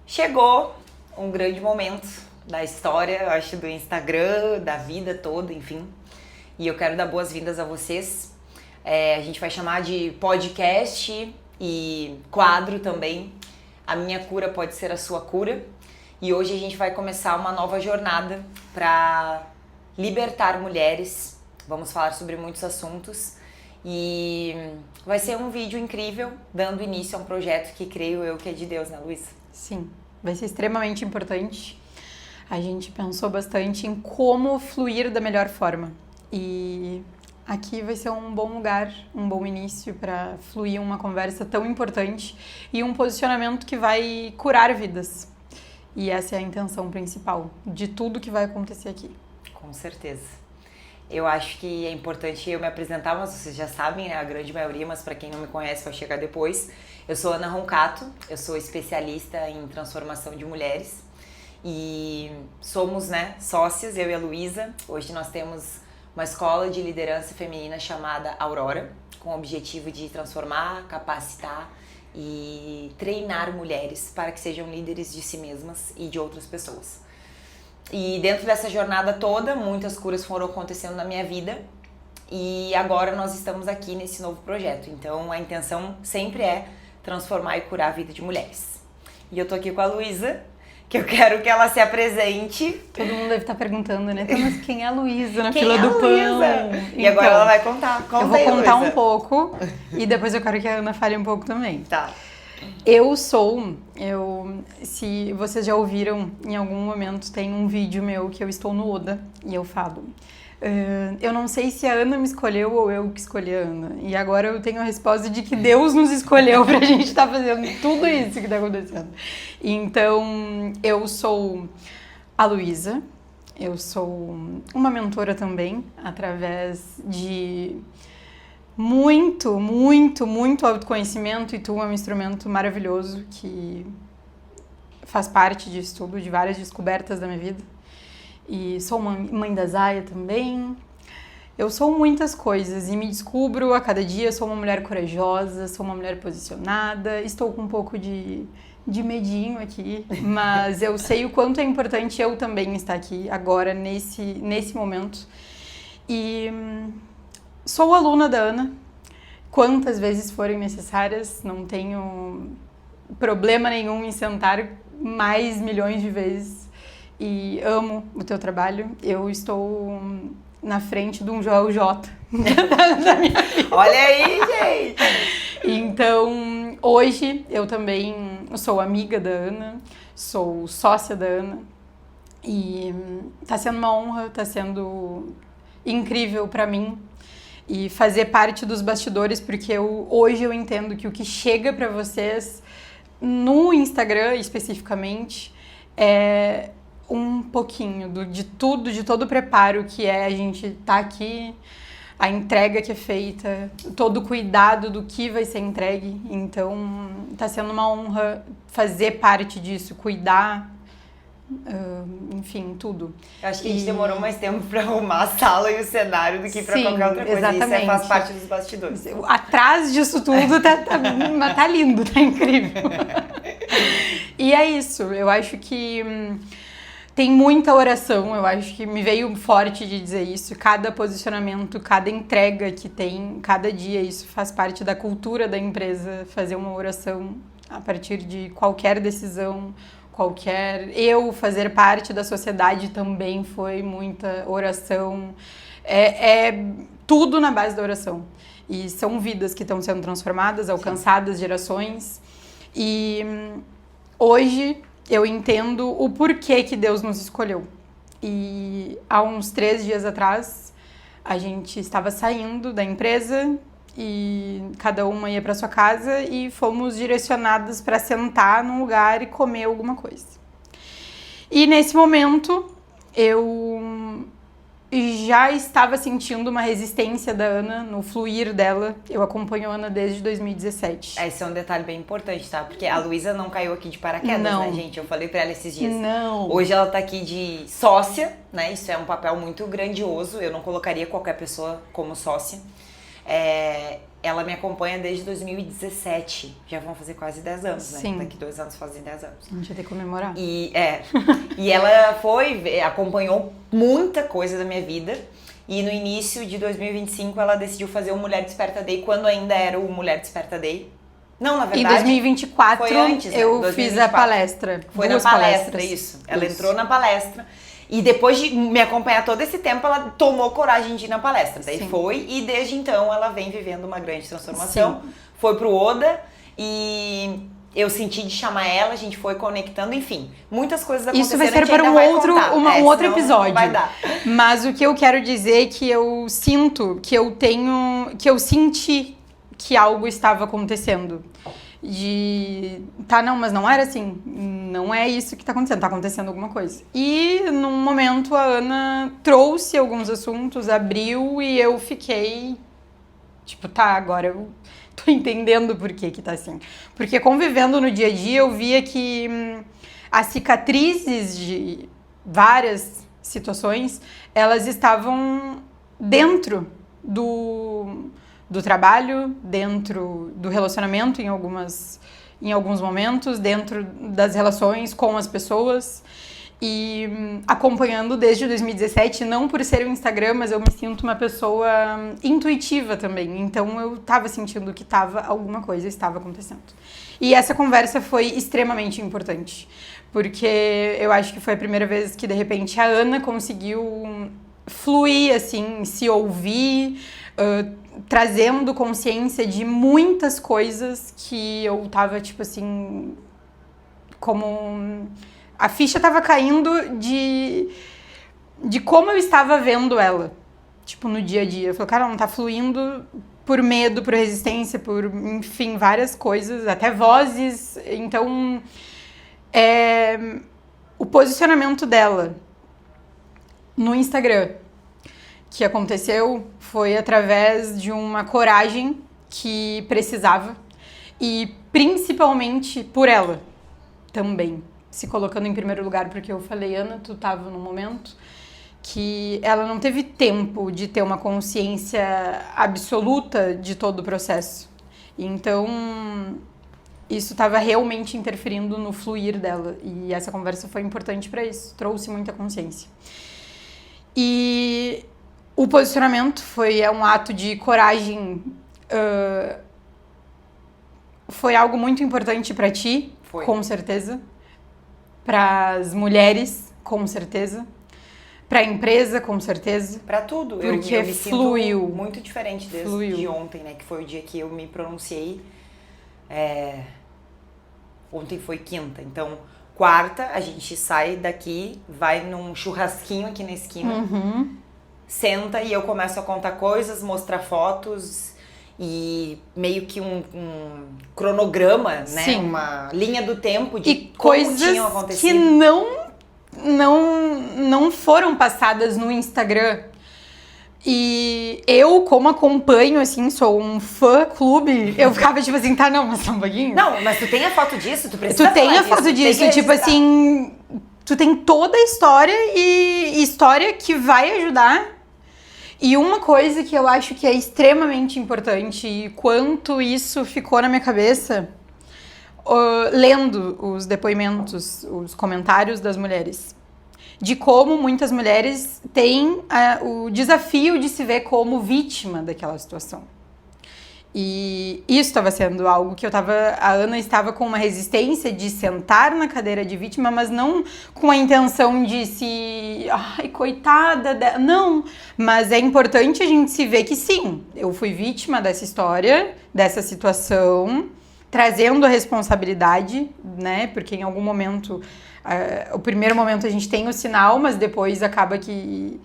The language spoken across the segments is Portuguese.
Chegou um grande momento da história, eu acho, do Instagram, da vida toda, enfim. E eu quero dar boas-vindas a vocês. A gente vai chamar de podcast e quadro também. A minha cura pode ser a sua cura. E hoje a gente vai começar uma nova jornada para libertar mulheres. Vamos falar sobre muitos assuntos. E vai ser um vídeo incrível, dando início a um projeto que creio eu que é de Deus, né, Luísa? Sim, vai ser extremamente importante. A gente pensou bastante em como fluir da melhor forma. E aqui vai ser um bom lugar, um bom início para fluir uma conversa tão importante e um posicionamento que vai curar vidas. E essa é a intenção principal de tudo que vai acontecer aqui. Com certeza. Eu acho que é importante eu me apresentar, mas vocês já sabem, né, a grande maioria, mas para quem não me conhece vai chegar depois. Eu sou Ana Roncato, eu sou especialista em transformação de mulheres e somos, né, sócias, eu e a Luísa. Hoje nós temos uma escola de liderança feminina chamada Aurora, com o objetivo de transformar, capacitar e treinar mulheres para que sejam líderes de si mesmas e de outras pessoas. E dentro dessa jornada toda, muitas curas foram acontecendo na minha vida e agora nós estamos aqui nesse novo projeto. Então a intenção sempre é transformar e curar a vida de mulheres. E eu tô aqui com a Luísa, que eu quero que ela se apresente. Todo mundo deve estar perguntando, né? Então, mas quem é a Luísa na Quem fila é do a pão? Luísa? E agora ela vai contar. Conta eu vou aí, contar Luísa. um pouco e depois eu quero que a Ana fale um pouco também. Tá. Se vocês já ouviram, em algum momento tem um vídeo meu que eu estou no Oda e eu falo. Eu não sei se a Ana me escolheu ou eu que escolhi a Ana. E agora eu tenho a resposta de que Deus nos escolheu pra gente estar fazendo tudo isso que tá acontecendo. Então, eu sou a Luísa, eu sou uma mentora também, através de muito autoconhecimento, e tu é um instrumento maravilhoso que faz parte disso tudo, de várias descobertas da minha vida. E sou uma mãe da Zaya também. Eu sou muitas coisas e me descubro a cada dia. Sou uma mulher corajosa, sou uma mulher posicionada. Estou com um pouco de medinho aqui, mas eu sei o quanto é importante eu também estar aqui agora, nesse momento. E sou aluna da Ana, quantas vezes forem necessárias, não tenho problema nenhum em sentar mais milhões de vezes e amo o teu trabalho. Eu estou na frente de um Joel J da minha vida. Olha aí, gente! Então, hoje eu também sou amiga da Ana, sou sócia da Ana e tá sendo uma honra, tá sendo incrível pra mim e fazer parte dos bastidores, porque hoje eu entendo que o que chega pra vocês no Instagram especificamente é um pouquinho de todo o preparo que é a gente tá aqui, a entrega que é feita, todo o cuidado do que vai ser entregue. Então tá sendo uma honra fazer parte disso, cuidar, enfim, tudo. Eu acho que a gente demorou mais tempo pra arrumar a sala e o cenário do que pra Sim, qualquer outra coisa. exatamente. Isso faz parte dos bastidores. Atrás disso tudo tá lindo, tá incrível. E é isso, eu acho que tem muita oração, eu acho que me veio forte de dizer isso. Cada posicionamento, cada entrega que tem, cada dia, isso faz parte da cultura da empresa, fazer uma oração a partir de qualquer decisão, eu fazer parte da sociedade também foi muita oração, tudo na base da oração. E são vidas que estão sendo transformadas, alcançadas, gerações. E hoje eu entendo o porquê que Deus nos escolheu. E há uns 3 dias atrás, a gente estava saindo da empresa e cada uma ia para sua casa e fomos direcionadas para sentar num lugar e comer alguma coisa. E nesse momento, eu já estava sentindo uma resistência da Ana no fluir dela. Eu acompanho a Ana desde 2017. Esse é um detalhe bem importante, tá? Porque a Luísa não caiu aqui de paraquedas, Não. né, gente? Eu falei pra ela esses dias. Não. Hoje ela tá aqui de sócia, né? Isso é um papel muito grandioso. Eu não colocaria qualquer pessoa como sócia. ela me acompanha desde 2017. Já vão fazer quase 10 anos, né? Sim. Daqui 2 anos fazem 10 anos. A gente vai ter que comemorar. E ela acompanhou muita coisa da minha vida. E no início de 2025 ela decidiu fazer o Mulher Desperta Day, quando ainda era o Mulher Desperta Day. Não, na verdade. Em 2024 foi antes, né? eu 2024. fiz a palestra. Foi na palestra, isso. Ela entrou na palestra. E depois de me acompanhar todo esse tempo, ela tomou coragem de ir na palestra. Daí Sim. foi, e desde então ela vem vivendo uma grande transformação. Sim. Foi pro Oda e eu senti de chamar ela, a gente foi conectando, enfim. Muitas coisas aconteceram. Isso vai ser para um outro episódio. Vai dar. Mas o que eu quero dizer é que eu sinto, que eu senti que algo estava acontecendo. Não, mas não era assim. Não é isso que tá acontecendo alguma coisa. E num momento a Ana trouxe alguns assuntos, abriu e eu fiquei tipo, agora eu tô entendendo por que tá assim. Porque convivendo no dia a dia eu via que as cicatrizes de várias situações, elas estavam dentro do trabalho, dentro do relacionamento em alguns momentos, dentro das relações com as pessoas e acompanhando desde 2017, não por ser o Instagram, mas eu me sinto uma pessoa intuitiva também, então eu tava sentindo que alguma coisa estava acontecendo. E essa conversa foi extremamente importante, porque eu acho que foi a primeira vez que de repente a Ana conseguiu fluir, assim, se ouvir, trazendo consciência de muitas coisas que eu tava, tipo assim, como a ficha tava caindo de como eu estava vendo ela, tipo, no dia a dia. Eu falei, cara, ela não tá fluindo por medo, por resistência, por, enfim, várias coisas, até vozes. Então, o posicionamento dela no Instagram que aconteceu foi através de uma coragem que precisava e principalmente por ela também, se colocando em primeiro lugar, porque eu falei, Ana, tu tava num momento que ela não teve tempo de ter uma consciência absoluta de todo o processo. Então, isso estava realmente interferindo no fluir dela e essa conversa foi importante para isso, trouxe muita consciência. E o posicionamento foi um ato de coragem, foi algo muito importante para ti, Foi. Com certeza, para as mulheres, com certeza, para a empresa, com certeza. Pra tudo. Porque eu me fluiu. sinto muito diferente de ontem, né? Que foi o dia que eu me pronunciei. Ontem foi quinta, então quarta a gente sai daqui, vai num churrasquinho aqui na esquina, senta e eu começo a contar coisas, mostrar fotos e meio que um cronograma, né? Sim. Uma linha do tempo de E como coisas tinham acontecido. que não foram passadas no Instagram. E eu, como acompanho, assim, sou um fã-clube, eu ficava tipo assim, não, mas só um pouquinho. Não, mas tu tem a foto disso? Tu precisa Tu tem falar a foto disso, tem que tipo registrar. assim, tu tem toda a história e história que vai ajudar. E uma coisa que eu acho que é extremamente importante e quanto isso ficou na minha cabeça, lendo os depoimentos, os comentários das mulheres, de como muitas mulheres têm o desafio de se ver como vítima daquela situação. E isso estava sendo algo que a Ana estava com uma resistência de sentar na cadeira de vítima, mas não com a intenção de ai, coitada dela, não. Mas é importante a gente se ver que sim, eu fui vítima dessa história, dessa situação, trazendo a responsabilidade, né, porque em algum momento, o primeiro momento a gente tem o sinal, mas depois acaba que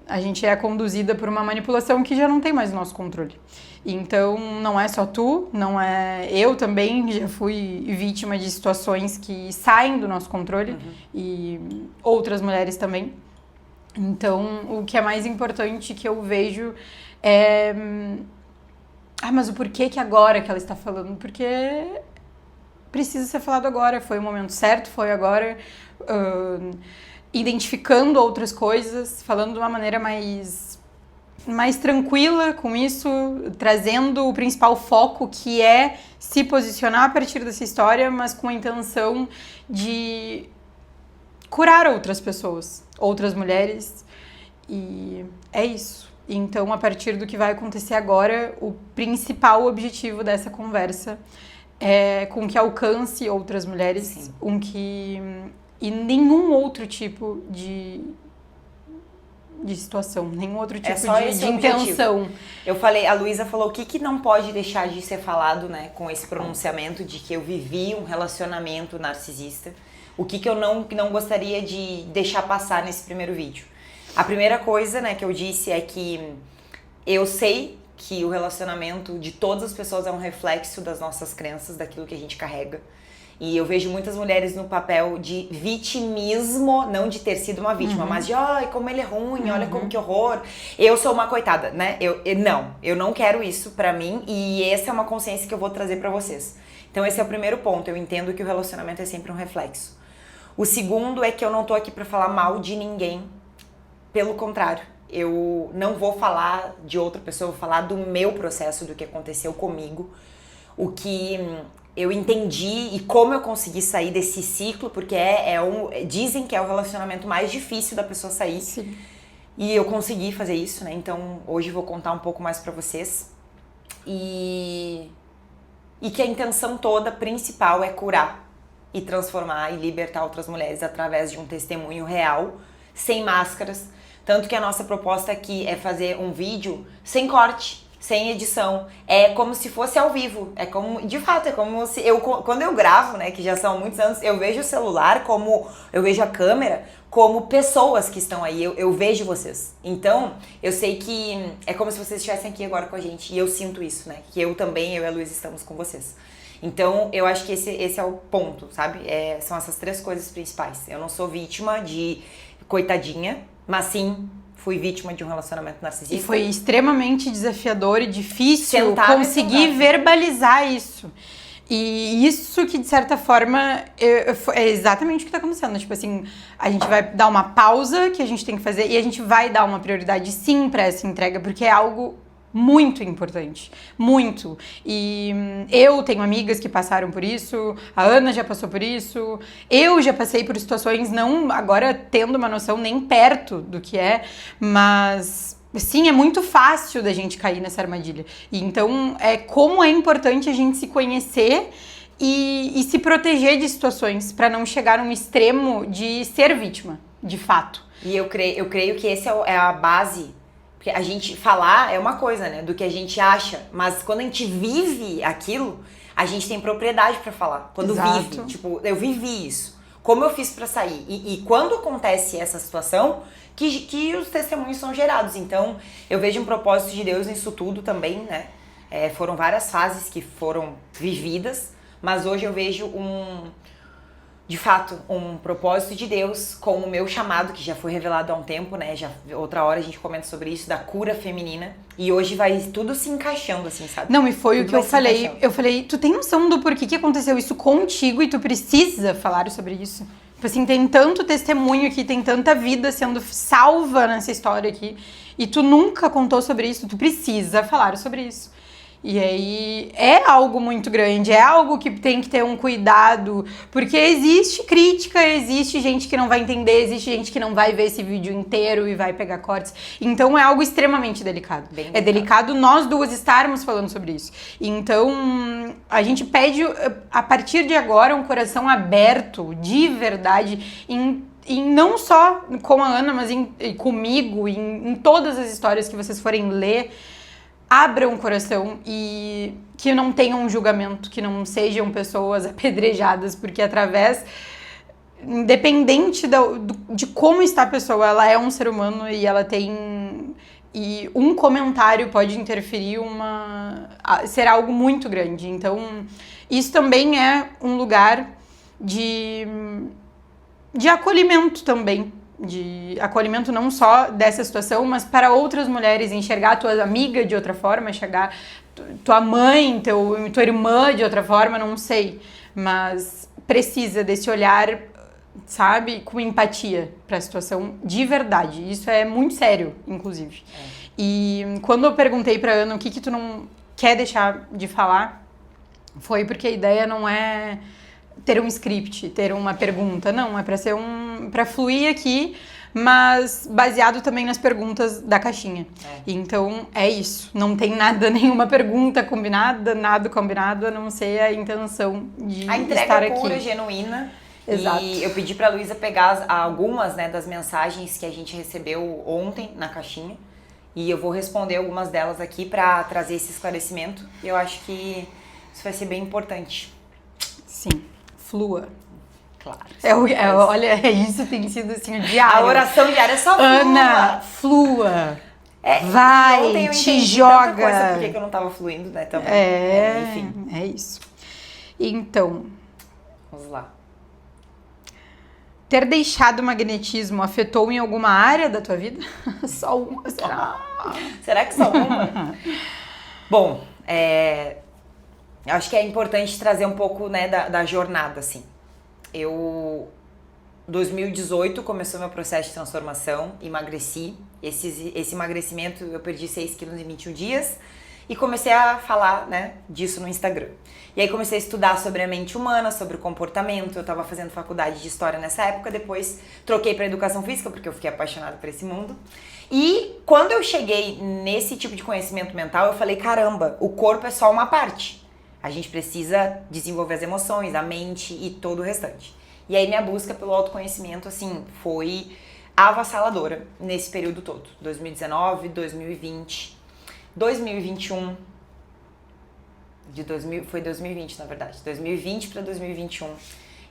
a gente é conduzida por uma manipulação que já não tem mais o nosso controle. Então, não é só tu, não é... Eu também já fui vítima de situações que saem do nosso controle e outras mulheres também. Então, o que é mais importante que eu vejo é... mas o porquê que agora que ela está falando? Porque precisa ser falado agora, foi o momento certo, foi agora... identificando outras coisas, falando de uma maneira mais mais tranquila com isso, trazendo o principal foco, que é se posicionar a partir dessa história, mas com a intenção de curar outras pessoas, outras mulheres, e é isso. Então, a partir do que vai acontecer agora, o principal objetivo dessa conversa é com que alcance outras mulheres, e nenhum outro tipo de situação, nenhum outro tipo de intenção. Eu falei, a Luísa falou o que não pode deixar de ser falado, né, com esse pronunciamento de que eu vivi um relacionamento narcisista, o que eu não gostaria de deixar passar nesse primeiro vídeo. A primeira coisa, né, que eu disse é que eu sei que o relacionamento de todas as pessoas é um reflexo das nossas crenças, daquilo que a gente carrega. E eu vejo muitas mulheres no papel de vitimismo, não de ter sido uma vítima, mas de, ai, como ele é ruim, olha como que horror. Eu sou uma coitada, né? Eu não quero isso pra mim, e essa é uma consciência que eu vou trazer pra vocês. Então esse é o primeiro ponto, eu entendo que o relacionamento é sempre um reflexo. O segundo é que eu não tô aqui pra falar mal de ninguém, pelo contrário. Eu não vou falar de outra pessoa, vou falar do meu processo, do que aconteceu comigo, o que eu entendi e como eu consegui sair desse ciclo, porque dizem que é o relacionamento mais difícil da pessoa sair. Sim. E eu consegui fazer isso, né? Então hoje eu vou contar um pouco mais pra vocês. E que a intenção toda principal é curar e transformar e libertar outras mulheres através de um testemunho real, sem máscaras. Tanto que a nossa proposta aqui é fazer um vídeo sem corte, sem edição. É como se fosse ao vivo. É como, de fato, é como se quando eu gravo, né, que já são muitos anos, eu vejo o celular como, eu vejo a câmera como pessoas que estão aí, eu vejo vocês. Então, eu sei que é como se vocês estivessem aqui agora com a gente, e eu sinto isso, né, que eu e a Luísa estamos com vocês. Então, eu acho que esse é o ponto, sabe? São essas três coisas principais. Eu não sou vítima de coitadinha, mas sim fui vítima de um relacionamento narcisista. E foi extremamente desafiador e difícil conseguir verbalizar isso. E isso que, de certa forma, é exatamente o que está acontecendo. Tipo assim, a gente vai dar uma pausa que a gente tem que fazer e a gente vai dar uma prioridade, sim, para essa entrega, porque é algo muito importante, muito. E eu tenho amigas que passaram por isso, a Ana já passou por isso, eu já passei por situações, não agora tendo uma noção nem perto do que é, mas sim, é muito fácil da gente cair nessa armadilha. E então, como é importante a gente se conhecer e se proteger de situações para não chegar num extremo de ser vítima, de fato. E eu creio que essa é a base. Porque a gente falar é uma coisa, né, do que a gente acha, mas quando a gente vive aquilo, a gente tem propriedade pra falar. Quando vive, tipo, eu vivi isso. Como eu fiz pra sair? E quando acontece essa situação, que os testemunhos são gerados. Então, eu vejo um propósito de Deus nisso tudo também, né? Foram várias fases que foram vividas, mas hoje eu vejo de fato, um propósito de Deus com o meu chamado, que já foi revelado há um tempo, né? Outra hora a gente comenta sobre isso, da cura feminina. E hoje vai tudo se encaixando, assim, sabe? Não, e foi tudo o que eu falei. Eu falei, tu tem noção do porquê que aconteceu isso contigo e tu precisa falar sobre isso? Tipo assim, tem tanto testemunho aqui, tem tanta vida sendo salva nessa história aqui. E tu nunca contou sobre isso, tu precisa falar sobre isso. E aí é algo muito grande, é algo que tem que ter um cuidado, porque existe crítica, existe gente que não vai entender, existe gente que não vai ver esse vídeo inteiro e vai pegar cortes. Então é algo extremamente delicado. É delicado nós duas estarmos falando sobre isso. Então a gente pede, a partir de agora, um coração aberto, de verdade, e não só com a Ana, mas comigo, em todas as histórias que vocês forem ler. Abram o coração e que não tenham um julgamento, que não sejam pessoas apedrejadas, porque independente de como está a pessoa, ela é um ser humano e ela tem... E um comentário pode interferir, ser algo muito grande. Então, isso também é um lugar de acolhimento também. De acolhimento não só dessa situação, mas para outras mulheres, enxergar a tua amiga de outra forma, enxergar tua mãe, tua irmã de outra forma, não sei, mas precisa desse olhar, sabe, com empatia para a situação de verdade. Isso é muito sério, inclusive. E quando eu perguntei pra Ana o que tu não quer deixar de falar, foi porque a ideia não é ter um script, ter uma pergunta. Não, é pra ser pra fluir aqui, mas baseado também nas perguntas da caixinha. Então, é isso. Não tem nada, nenhuma pergunta combinada, nada combinado, a não ser a intenção de estar aqui. A entrega pura, genuína. Exato. E eu pedi pra Luísa pegar algumas, né, das mensagens que a gente recebeu ontem na caixinha. E eu vou responder algumas delas aqui pra trazer esse esclarecimento. E eu acho que isso vai ser bem importante. Sim. Flua. Claro. Olha, isso tem sido assim, o diário. A oração diária é só flua. Ana, flua. Vai, te joga. Tanta coisa porque que eu não tava fluindo, né, também. Enfim. É isso. Então, vamos lá. Ter deixado o magnetismo afetou em alguma área da tua vida? Só uma, será? Será que só uma? Bom, eu acho que é importante trazer um pouco, né, da jornada, assim. 2018 começou meu processo de transformação, emagreci. Esse emagrecimento, eu perdi 6 quilos em 21 dias e comecei a falar, né, disso no Instagram. E aí comecei a estudar sobre a mente humana, sobre o comportamento. Eu estava fazendo faculdade de história nessa época, depois troquei para educação física porque eu fiquei apaixonada por esse mundo. E quando eu cheguei nesse tipo de conhecimento mental, eu falei, caramba, o corpo é só uma parte. A gente precisa desenvolver as emoções, a mente e todo o restante. E aí minha busca pelo autoconhecimento, assim, foi avassaladora nesse período todo. 2019, 2020, 2021... foi 2020, na verdade. 2020 para 2021,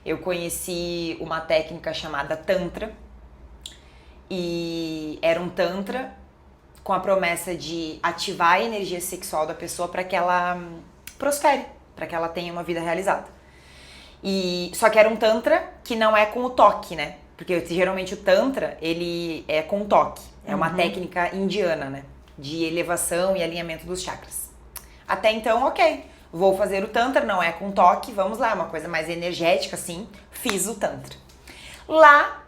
eu conheci uma técnica chamada Tantra. E era um Tantra com a promessa de ativar a energia sexual da pessoa para que ela prospere, para que ela tenha uma vida realizada. Só que era um Tantra que não é com o toque, né? Porque geralmente o Tantra, ele é com toque. É uma técnica indiana, né? De elevação e alinhamento dos chakras. Até então, ok. Vou fazer o Tantra, não é com toque, vamos lá, é uma coisa mais energética, assim. Fiz o Tantra. Lá,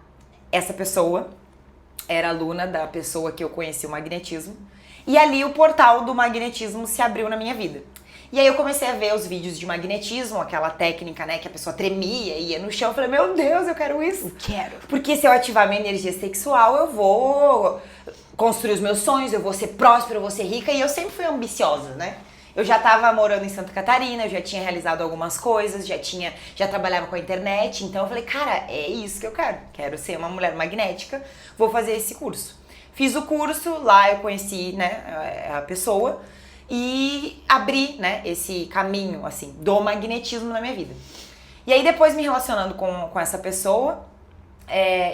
essa pessoa era aluna da pessoa que eu conheci o magnetismo. E ali o portal do magnetismo se abriu na minha vida. E aí eu comecei a ver os vídeos de magnetismo, aquela técnica, né, que a pessoa tremia e ia no chão. Eu falei, meu Deus, eu quero isso. Eu quero. Porque se eu ativar minha energia sexual, eu vou construir os meus sonhos, eu vou ser próspera, eu vou ser rica. E eu sempre fui ambiciosa, né? Eu já estava morando em Santa Catarina, eu já tinha realizado algumas coisas, já trabalhava com a internet. Então eu falei, cara, é isso que eu quero. Quero ser uma mulher magnética, vou fazer esse curso. Fiz o curso, lá eu conheci, né, a pessoa e abri, né, esse caminho, assim, do magnetismo na minha vida. E aí depois me relacionando com essa pessoa,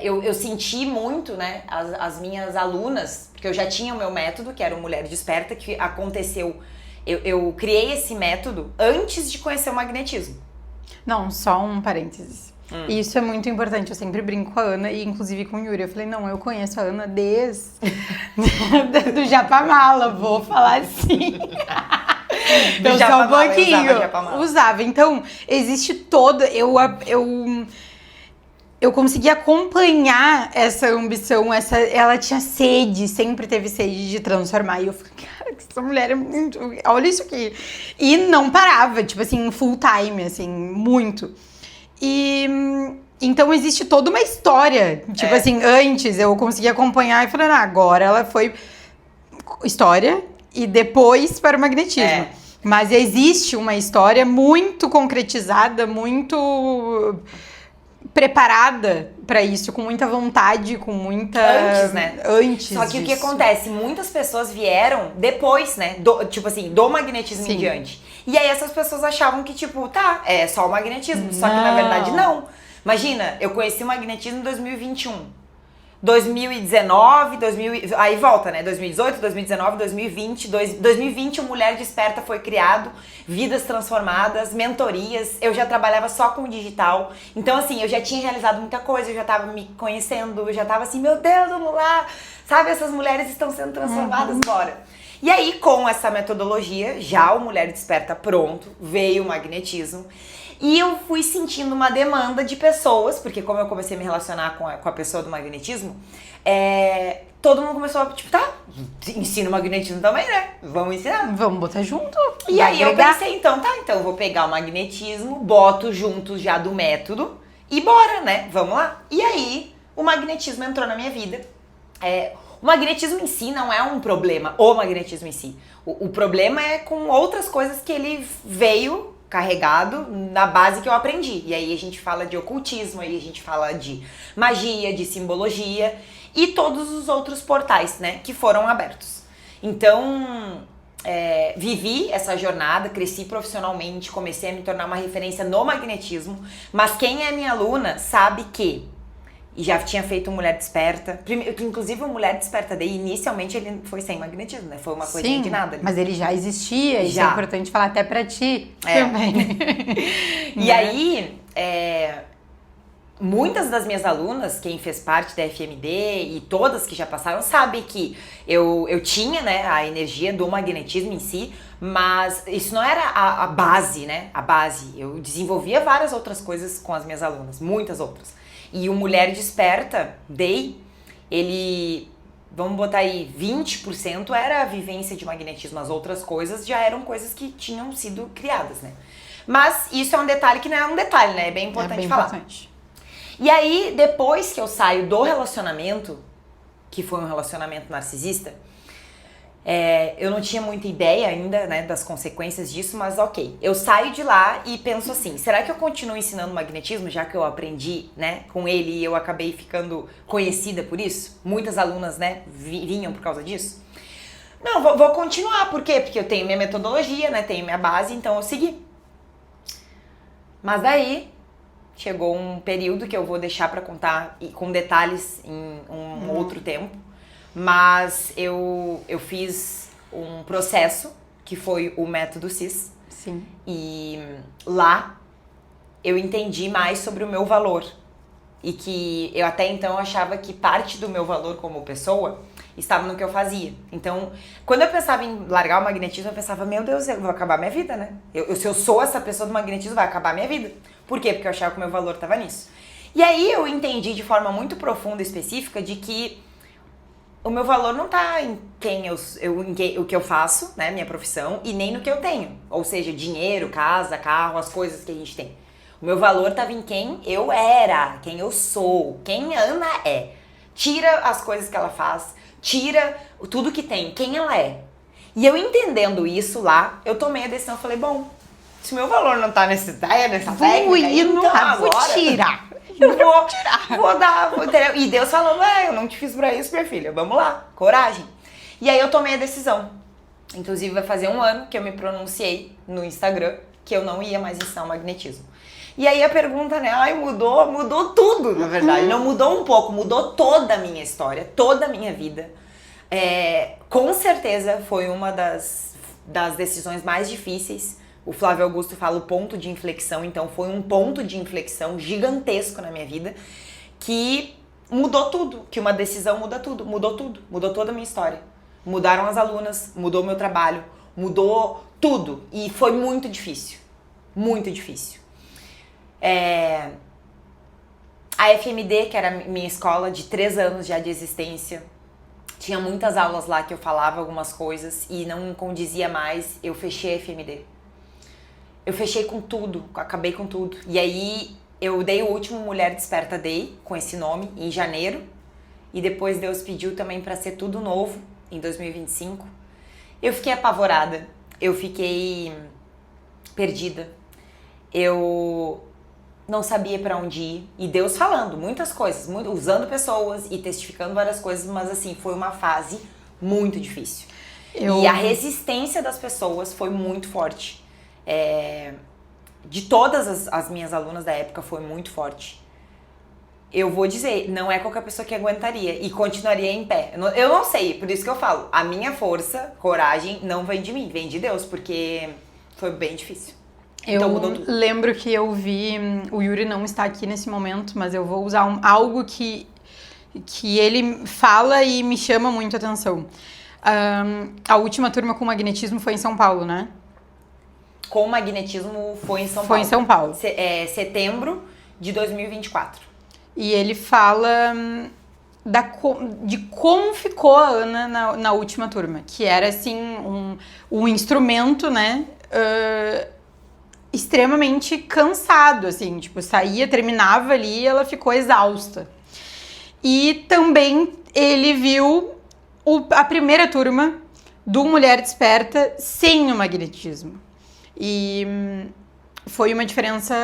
eu senti muito, né, as minhas alunas, porque eu já tinha o meu método, que era o Mulher Desperta, que aconteceu... Eu criei esse método antes de conhecer o magnetismo. Não, só um parênteses. Isso é muito importante. Eu sempre brinco com a Ana e inclusive com o Yuri. Eu falei, não, eu conheço a Ana desde do Japamala, vou falar assim. Eu só um pouquinho. Usava. Então, existe toda... Eu consegui acompanhar essa ambição, ela tinha sede, sempre teve sede de transformar. E eu falei, cara, essa mulher é muito... Olha isso aqui. E não parava, tipo assim, full time, assim, muito. E então existe toda uma história. Tipo assim, antes eu consegui acompanhar e falei, agora ela foi história e depois para o magnetismo. Mas existe uma história muito concretizada, muito... preparada pra isso, com muita vontade, com muita... Antes, né? Antes Só que disso. o que acontece? Muitas pessoas vieram depois, né? Tipo assim, do magnetismo em diante. E aí essas pessoas achavam que, tipo, é só o magnetismo. Só que na verdade não. Imagina, eu conheci o magnetismo em 2021. 2019, aí volta, né? 2018, 2019, 2020. 2020 o Mulher Desperta foi criado, vidas transformadas, mentorias. Eu já trabalhava só com o digital. Então, assim, eu já tinha realizado muita coisa, eu já tava me conhecendo, eu já tava assim, meu Deus, vamos lá. Sabe, essas mulheres estão sendo transformadas, bora. E aí, com essa metodologia, já o Mulher Desperta pronto, veio o magnetismo. E eu fui sentindo uma demanda de pessoas, porque como eu comecei a me relacionar com a pessoa do magnetismo, todo mundo começou a, tipo, tá, ensina o magnetismo também, né? Vamos ensinar. Vamos botar junto. E aí eu pensei, então eu vou pegar o magnetismo, boto junto já do método e bora, né? Vamos lá. E aí o magnetismo entrou na minha vida. O magnetismo em si não é um problema, o magnetismo em si. O problema é com outras coisas que ele veio carregado na base que eu aprendi. E aí a gente fala de ocultismo, aí a gente fala de magia, de simbologia e todos os outros portais, né, que foram abertos. Então, vivi essa jornada, cresci profissionalmente, comecei a me tornar uma referência no magnetismo, mas quem é minha aluna sabe que e já tinha feito Mulher Desperta. Inclusive o Mulher Desperta daí, inicialmente ele foi sem magnetismo, né? Foi uma coisinha de nada. Mas ele já existia, isso é importante falar até pra ti também. E aí, muitas das minhas alunas, quem fez parte da FMD e todas que já passaram, sabem que eu tinha, né, a energia do magnetismo em si, mas isso não era a base, né? A base. Eu desenvolvia várias outras coisas com as minhas alunas, muitas outras. E o Mulher Desperta Day, ele, vamos botar aí, 20% era a vivência de magnetismo. As outras coisas já eram coisas que tinham sido criadas, né? Mas isso é um detalhe que não é um detalhe, né? É bem importante falar. Importante. E aí, depois que eu saio do relacionamento, que foi um relacionamento narcisista, eu não tinha muita ideia ainda, né, das consequências disso, mas ok. Eu saio de lá e penso assim, será que eu continuo ensinando magnetismo, já que eu aprendi, né, com ele e eu acabei ficando conhecida por isso? Muitas alunas, né, vinham por causa disso. Não, vou continuar. Por quê? Porque eu tenho minha metodologia, né, tenho minha base, então eu segui. Mas daí, chegou um período que eu vou deixar pra contar com detalhes em um outro tempo. Mas eu fiz um processo que foi o método CIS. Sim. E lá eu entendi mais sobre o meu valor. E que eu até então achava que parte do meu valor como pessoa estava no que eu fazia. Então, quando eu pensava em largar o magnetismo, eu pensava, meu Deus, eu vou acabar minha vida, né? Se eu sou essa pessoa do magnetismo, vai acabar minha vida. Por quê? Porque eu achava que o meu valor estava nisso. E aí eu entendi de forma muito profunda e específica de que o meu valor não tá em o que eu faço, né, minha profissão, e nem no que eu tenho. Ou seja, dinheiro, casa, carro, as coisas que a gente tem. O meu valor tava em quem eu era, quem eu sou, quem a Ana é. Tira as coisas que ela faz, tira tudo que tem, quem ela é. E eu entendendo isso lá, eu tomei a decisão, falei, bom, se o meu valor não tá nessa ideia, nessa técnica, então agora vou tirar. Eu vou ter. E Deus falou, eu não te fiz pra isso, minha filha, vamos lá, coragem. E aí eu tomei a decisão. Inclusive vai fazer 1 ano que eu me pronunciei no Instagram que eu não ia mais ensinar o magnetismo. E aí a pergunta, né, mudou tudo, na verdade. Não mudou um pouco, mudou toda a minha história, toda a minha vida. Com certeza foi uma das decisões mais difíceis. O Flávio Augusto fala o ponto de inflexão, então foi um ponto de inflexão gigantesco na minha vida que mudou tudo, que uma decisão muda tudo, mudou toda a minha história. Mudaram as alunas, mudou o meu trabalho, mudou tudo e foi muito difícil, muito difícil. A FMD, que era minha escola de 3 anos já de existência, tinha muitas aulas lá que eu falava algumas coisas e não condizia mais, eu fechei a FMD. Eu fechei com tudo, acabei com tudo. E aí eu dei o último Mulher Desperta Day, com esse nome, em janeiro. E depois Deus pediu também para ser tudo novo, em 2025. Eu fiquei apavorada, eu fiquei perdida. Eu não sabia para onde ir. E Deus falando muitas coisas, usando pessoas e testificando várias coisas. Mas assim, foi uma fase muito difícil. E a resistência das pessoas foi muito forte. De todas as minhas alunas da época foi muito forte. Eu vou dizer, não é qualquer pessoa que aguentaria e continuaria em pé. Eu não sei, por isso que eu falo, a minha força, coragem, não vem de mim, vem de Deus, porque foi bem difícil. Então mudou tudo. Lembro que eu vi, o Yuri não está aqui nesse momento, mas eu vou usar algo que ele fala e me chama muito a atenção. A última turma com magnetismo foi em São Paulo, né? com magnetismo foi em São Paulo. Foi em São Paulo. Setembro de 2024. E ele fala de como ficou a Ana na última turma, que era assim um instrumento, né, extremamente cansado, assim, tipo, saía, terminava ali e ela ficou exausta. E também ele viu a primeira turma do Mulher Desperta sem o magnetismo. E foi uma diferença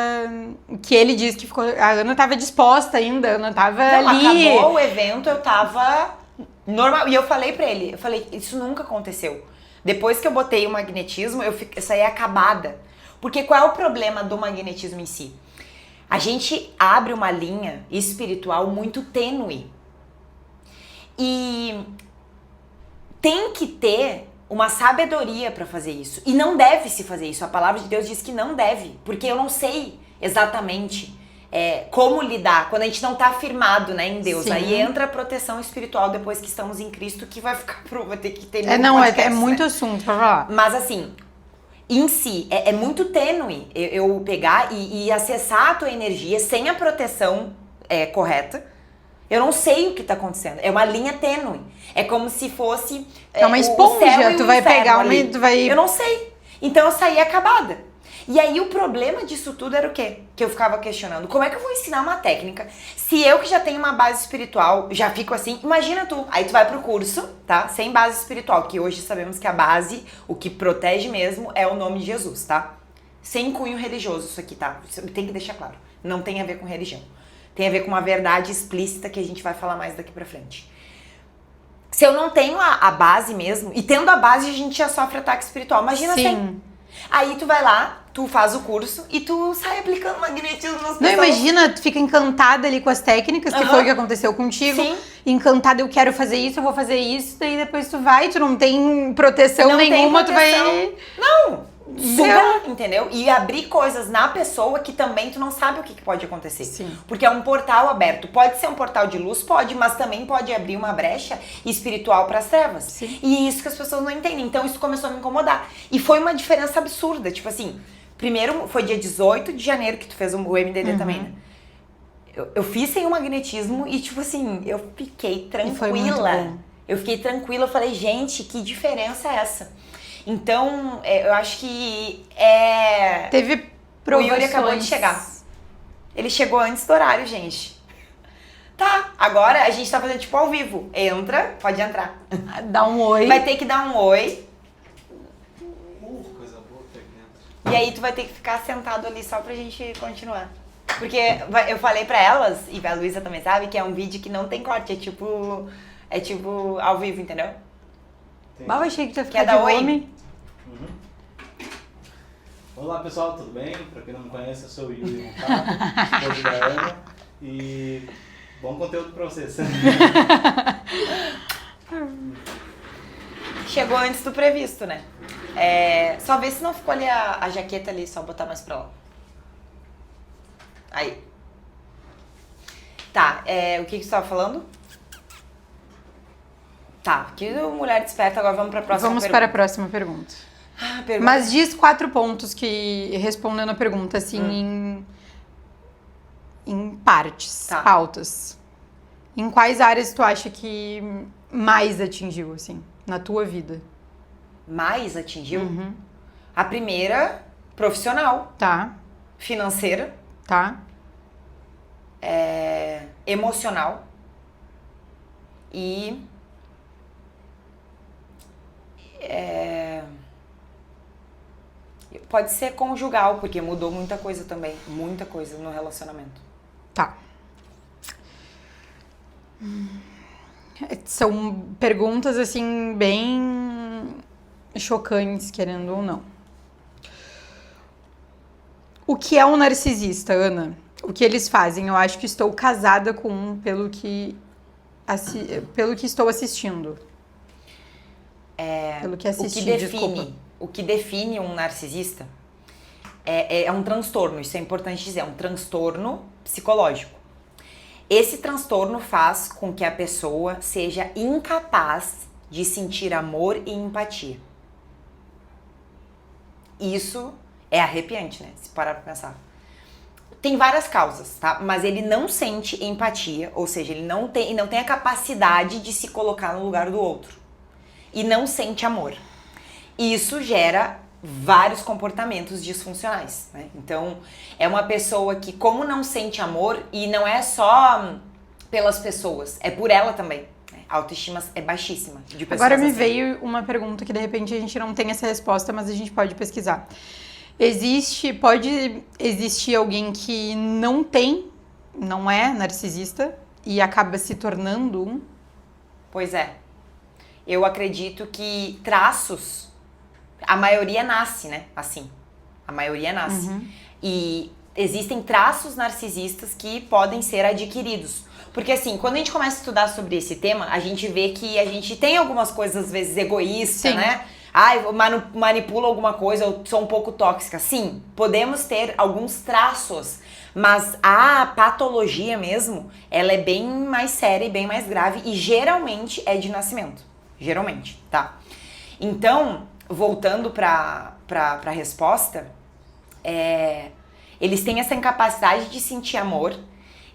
que ele disse que ficou. A Ana estava disposta ainda, a Ana estava ali. Acabou o evento, eu tava normal. E eu falei pra ele, isso nunca aconteceu. Depois que eu botei o magnetismo, eu saí acabada. Porque qual é o problema do magnetismo em si? A gente abre uma linha espiritual muito tênue. E tem que ter uma sabedoria para fazer isso. E não deve se fazer isso. A palavra de Deus diz que não deve. Porque eu não sei exatamente como lidar quando a gente não tá firmado, né, em Deus. Sim. Aí entra a proteção espiritual depois que estamos em Cristo, que vai ter que ter muito assunto pra falar. Mas assim, em si, é muito tênue eu pegar e acessar a tua energia sem a proteção correta. Eu não sei o que tá acontecendo. É uma linha tênue. É como se fosse é uma esponja, tu vai pegar uma e tu vai... Eu não sei. Então eu saí acabada. E aí o problema disso tudo era o quê? Que eu ficava questionando. Como é que eu vou ensinar uma técnica se eu que já tenho uma base espiritual, já fico assim? Imagina tu. Aí tu vai pro curso, tá? Sem base espiritual. Que hoje sabemos que a base, o que protege mesmo, é o nome de Jesus, tá? Sem cunho religioso isso aqui, tá? Tem que deixar claro. Não tem a ver com religião. Tem a ver com uma verdade explícita que a gente vai falar mais daqui pra frente. Se eu não tenho a base mesmo, e tendo a base a gente já sofre ataque espiritual. Imagina sem. Aí tu vai lá, tu faz o curso e tu sai aplicando magnetismo nas pessoas. Não, imagina, tu fica encantada ali com as técnicas, que foi o que aconteceu contigo. Sim. Encantada, eu quero fazer isso, eu vou fazer isso, daí depois tu vai, tu não tem proteção nenhuma, tu vai... Não! Suga, entendeu? E abrir coisas na pessoa que também tu não sabe o que pode acontecer. Sim. Porque é um portal aberto. Pode ser um portal de luz, pode, mas também pode abrir uma brecha espiritual para as trevas. Sim. E isso que as pessoas não entendem. Então isso começou a me incomodar. E foi uma diferença absurda. Tipo assim, primeiro foi dia 18 de janeiro que tu fez o MDD também, né? Eu fiz sem o magnetismo e tipo assim, eu fiquei tranquila. Eu fiquei tranquila, eu falei, gente, que diferença é essa? Então, eu acho que Teve provações. O Yuri acabou de chegar. Ele chegou antes do horário, gente. Tá, agora a gente tá fazendo tipo ao vivo. Entra, pode entrar. Dá um oi. Vai ter que dar um oi. Coisa boa que tem aqui dentro. E aí tu vai ter que ficar sentado ali só pra gente continuar. Porque eu falei pra elas, e a Luísa também sabe, que é um vídeo que não tem corte. É tipo ao vivo, entendeu? Mas eu achei que tu ia ficar Quer dar de oi? fome. Olá pessoal, tudo bem? Pra quem não me conhece, eu sou o Yuri Montato, esposo da Ana, e bom conteúdo pra vocês. Chegou antes do previsto, né? Só ver se não ficou ali a jaqueta ali, só botar mais pra lá. Aí. Tá, o que você tava falando? Tá, que o Mulher Desperta, agora vamos pra próxima pergunta. Vamos para a próxima pergunta. Mas diz 4 pontos que, respondendo a pergunta, assim, em partes, Tá. pautas. Em quais áreas tu acha que mais atingiu, assim, na tua vida? Mais atingiu? A primeira, profissional, Tá, financeira, tá. emocional e... pode ser conjugal, porque mudou muita coisa também. Muita coisa no relacionamento. Tá. São perguntas, assim, bem chocantes, querendo ou não. O que é um narcisista, Ana? O que eles fazem? Eu acho que estou casada com um pelo que estou assistindo. Pelo que assisti, desculpa. O que define um narcisista é um transtorno, isso é importante dizer, é um transtorno psicológico. Esse transtorno faz com que a pessoa seja incapaz de sentir amor e empatia. Isso É arrepiante, né? Se parar pra pensar. Tem várias causas, tá? Mas ele não sente empatia, ou seja, ele não tem a capacidade de se colocar no lugar do outro. E não sente amor. Isso gera vários comportamentos disfuncionais, né? Então, é uma pessoa que, como não sente amor, e não é só pelas pessoas, é por ela também. A autoestima é baixíssima de pessoas. Agora me assim. veio uma pergunta que de repente a gente não tem essa resposta, mas a gente pode pesquisar. Pode existir alguém que não é narcisista e acaba se tornando um? Pois é. Eu acredito que traços, a maioria nasce, né? Assim. A maioria nasce. E existem traços narcisistas que podem ser adquiridos. Porque assim, quando a gente começa a estudar sobre esse tema, a gente vê que a gente tem algumas coisas, às vezes, egoístas, né? Eu manipulo alguma coisa, eu sou um pouco tóxica. Sim, podemos ter alguns traços, mas a patologia mesmo, ela é bem mais séria e bem mais grave e geralmente é de nascimento. Geralmente, tá? Então, voltando pra resposta, eles têm essa incapacidade de sentir amor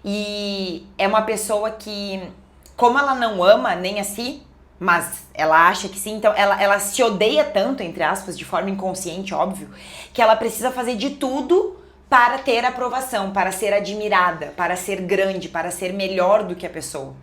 e é uma pessoa que, como ela não ama nem a si, mas ela acha que sim, então ela se odeia tanto, entre aspas, de forma inconsciente, óbvio, que ela precisa fazer de tudo para ter aprovação, para ser admirada, para ser grande, para ser melhor do que a pessoa.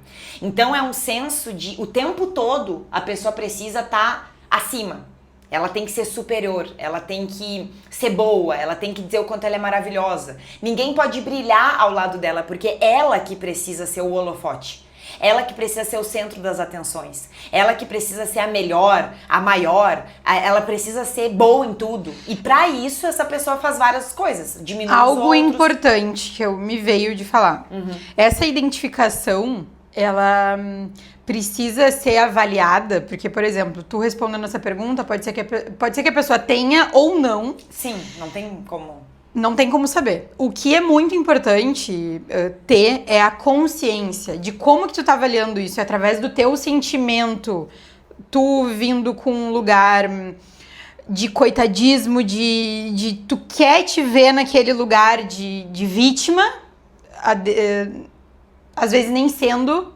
Então é um senso de, o tempo todo, a pessoa precisa estar acima. Ela tem que ser superior, ela tem que ser boa, ela tem que dizer o quanto ela é maravilhosa. Ninguém pode brilhar ao lado dela, porque ela que precisa ser o holofote. Ela que precisa ser o centro das atenções. Ela que precisa ser a melhor, a maior. Ela precisa ser boa em tudo. E pra isso, essa pessoa faz várias coisas. Diminui os Algo outros. importante que me veio de falar. Essa identificação, ela precisa ser avaliada. Porque, por exemplo, tu respondendo essa pergunta, pode ser que a pessoa tenha ou não. Sim, não tem como... Não tem como saber. O que é muito importante ter é a consciência de como que tu tá avaliando isso. É através do teu sentimento, tu vindo com um lugar de coitadismo, de tu quer te ver naquele lugar de vítima, às vezes nem sendo,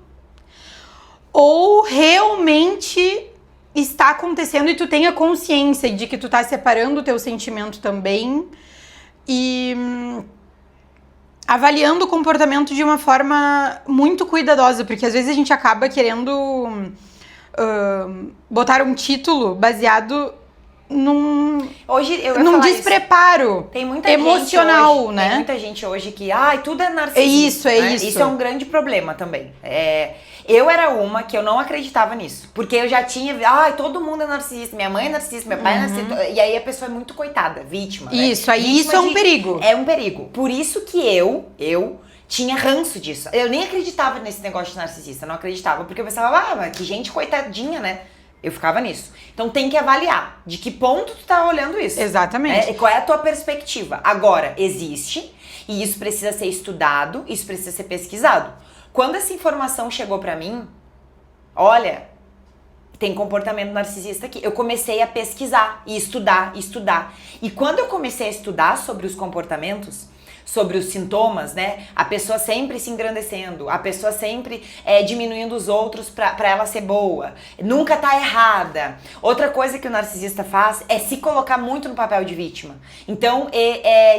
ou realmente está acontecendo e tu tem a consciência de que tu tá separando o teu sentimento também e avaliando o comportamento de uma forma muito cuidadosa, porque às vezes a gente acaba querendo botar um título baseado num despreparo tem muita emocional, gente hoje, né? Tem muita gente hoje que, tudo é narcisismo. É né? isso. Isso é um grande problema também. Eu era uma que eu não acreditava nisso. Porque eu já tinha, todo mundo é narcisista, minha mãe é narcisista, meu pai é narcisista. E aí a pessoa é muito coitada, vítima. Isso, né? aí Vítima isso é um perigo. É um perigo. Por isso que eu tinha ranço disso. Eu nem acreditava nesse negócio de narcisista, não acreditava. Porque eu pensava, mas que gente coitadinha, né? Eu ficava nisso. Então tem que avaliar de que ponto tu tá olhando isso. Exatamente. Qual é a tua perspectiva? Agora, existe, e isso precisa ser estudado, isso precisa ser pesquisado. Quando essa informação chegou pra mim, olha, tem comportamento narcisista aqui. Eu comecei a pesquisar e estudar. E quando eu comecei a estudar sobre os comportamentos, sobre os sintomas, né? A pessoa sempre se engrandecendo, a pessoa sempre diminuindo os outros pra ela ser boa, nunca tá errada. Outra coisa que o narcisista faz é se colocar muito no papel de vítima. Então,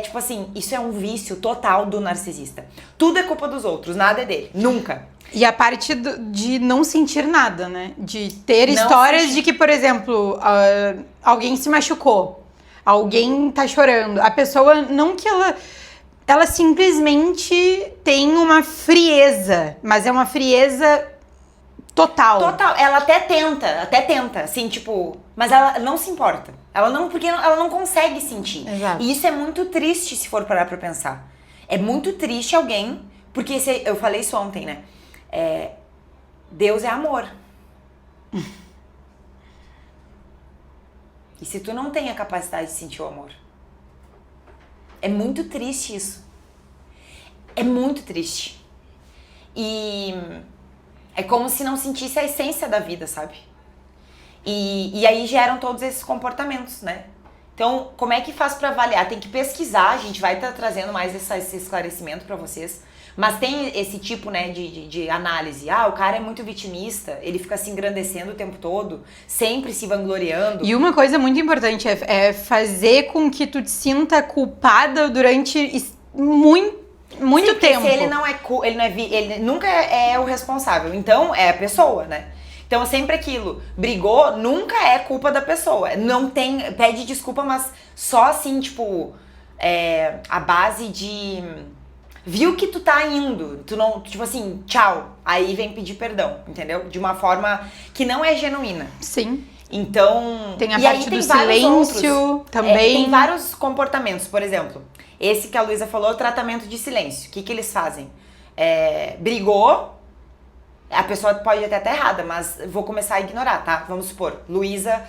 tipo assim, isso é um vício total do narcisista. Tudo é culpa dos outros, nada é dele, nunca. E a parte de não sentir nada, né? De ter Não histórias sentir. de que, por exemplo, alguém se machucou, alguém tá chorando. A pessoa, não que ela simplesmente tem uma frieza, mas é uma frieza total. Total, ela até tenta, assim, tipo, mas ela não se importa. Porque ela não consegue sentir. Exato. E isso é muito triste se for parar pra pensar. É muito triste alguém, porque eu falei isso ontem, né? Deus é amor. E se tu não tem a capacidade de sentir o amor? É muito triste isso. É muito triste. E é como se não sentisse a essência da vida, sabe? E aí geram todos esses comportamentos, né? Então, como é que faz pra avaliar? Tem que pesquisar, a gente vai estar trazendo mais esse esclarecimento pra vocês. Mas tem esse tipo, né, de análise. O cara é muito vitimista, ele fica se engrandecendo o tempo todo, sempre se vangloriando. E uma coisa muito importante é fazer com que tu te sinta culpada durante muito tempo. Se ele não é ele nunca é o responsável, então é a pessoa, né? Então sempre aquilo, brigou, nunca é culpa da pessoa. Não tem, pede desculpa, mas só assim, tipo, a base de viu que tu tá indo, tu não, tipo assim, tchau, aí vem pedir perdão, entendeu? De uma forma que não é genuína. Sim. Então, tem a parte do silêncio também. Tem vários comportamentos, por exemplo, esse que a Luísa falou, o tratamento de silêncio. O que eles fazem? Brigou, a pessoa pode até estar errada, mas vou começar a ignorar, tá? Vamos supor, Luísa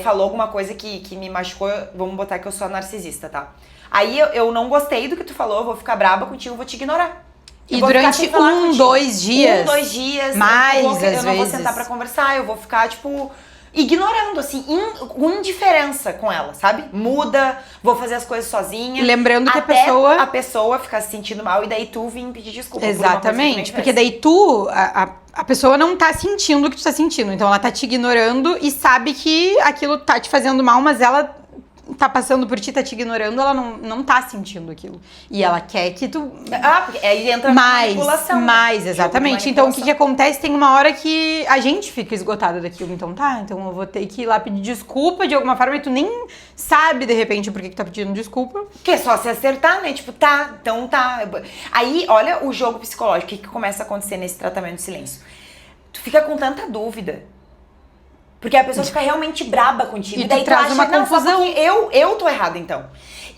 falou alguma coisa que me machucou, vamos botar que eu sou narcisista, tá? Aí eu não gostei do que tu falou, eu vou ficar braba contigo, vou te ignorar. E durante 2 dias. 2 dias. Mais, às vezes. Eu não vou sentar pra conversar, eu vou ficar, tipo, ignorando, assim, com indiferença com ela, sabe? Muda, vou fazer as coisas sozinha. Lembrando que a pessoa ficar se sentindo mal e daí tu vem pedir desculpa. Exatamente, porque daí a pessoa não tá sentindo o que tu tá sentindo. Então ela tá te ignorando e sabe que aquilo tá te fazendo mal, mas ela tá passando por ti, tá te ignorando, ela não tá sentindo aquilo. E ela quer que tu... porque aí entra na manipulação. Mais, exatamente. Então, o que acontece? Tem uma hora que a gente fica esgotada daquilo. Então, então eu vou ter que ir lá pedir desculpa de alguma forma e tu nem sabe, de repente, por que tu tá pedindo desculpa. Que é só se acertar, né? Tipo, então tá. Aí, olha o jogo psicológico, o que começa a acontecer nesse tratamento de silêncio. Tu fica com tanta dúvida. Porque a pessoa fica realmente braba contigo. E daí tu traz uma confusão. Eu tô errada, então.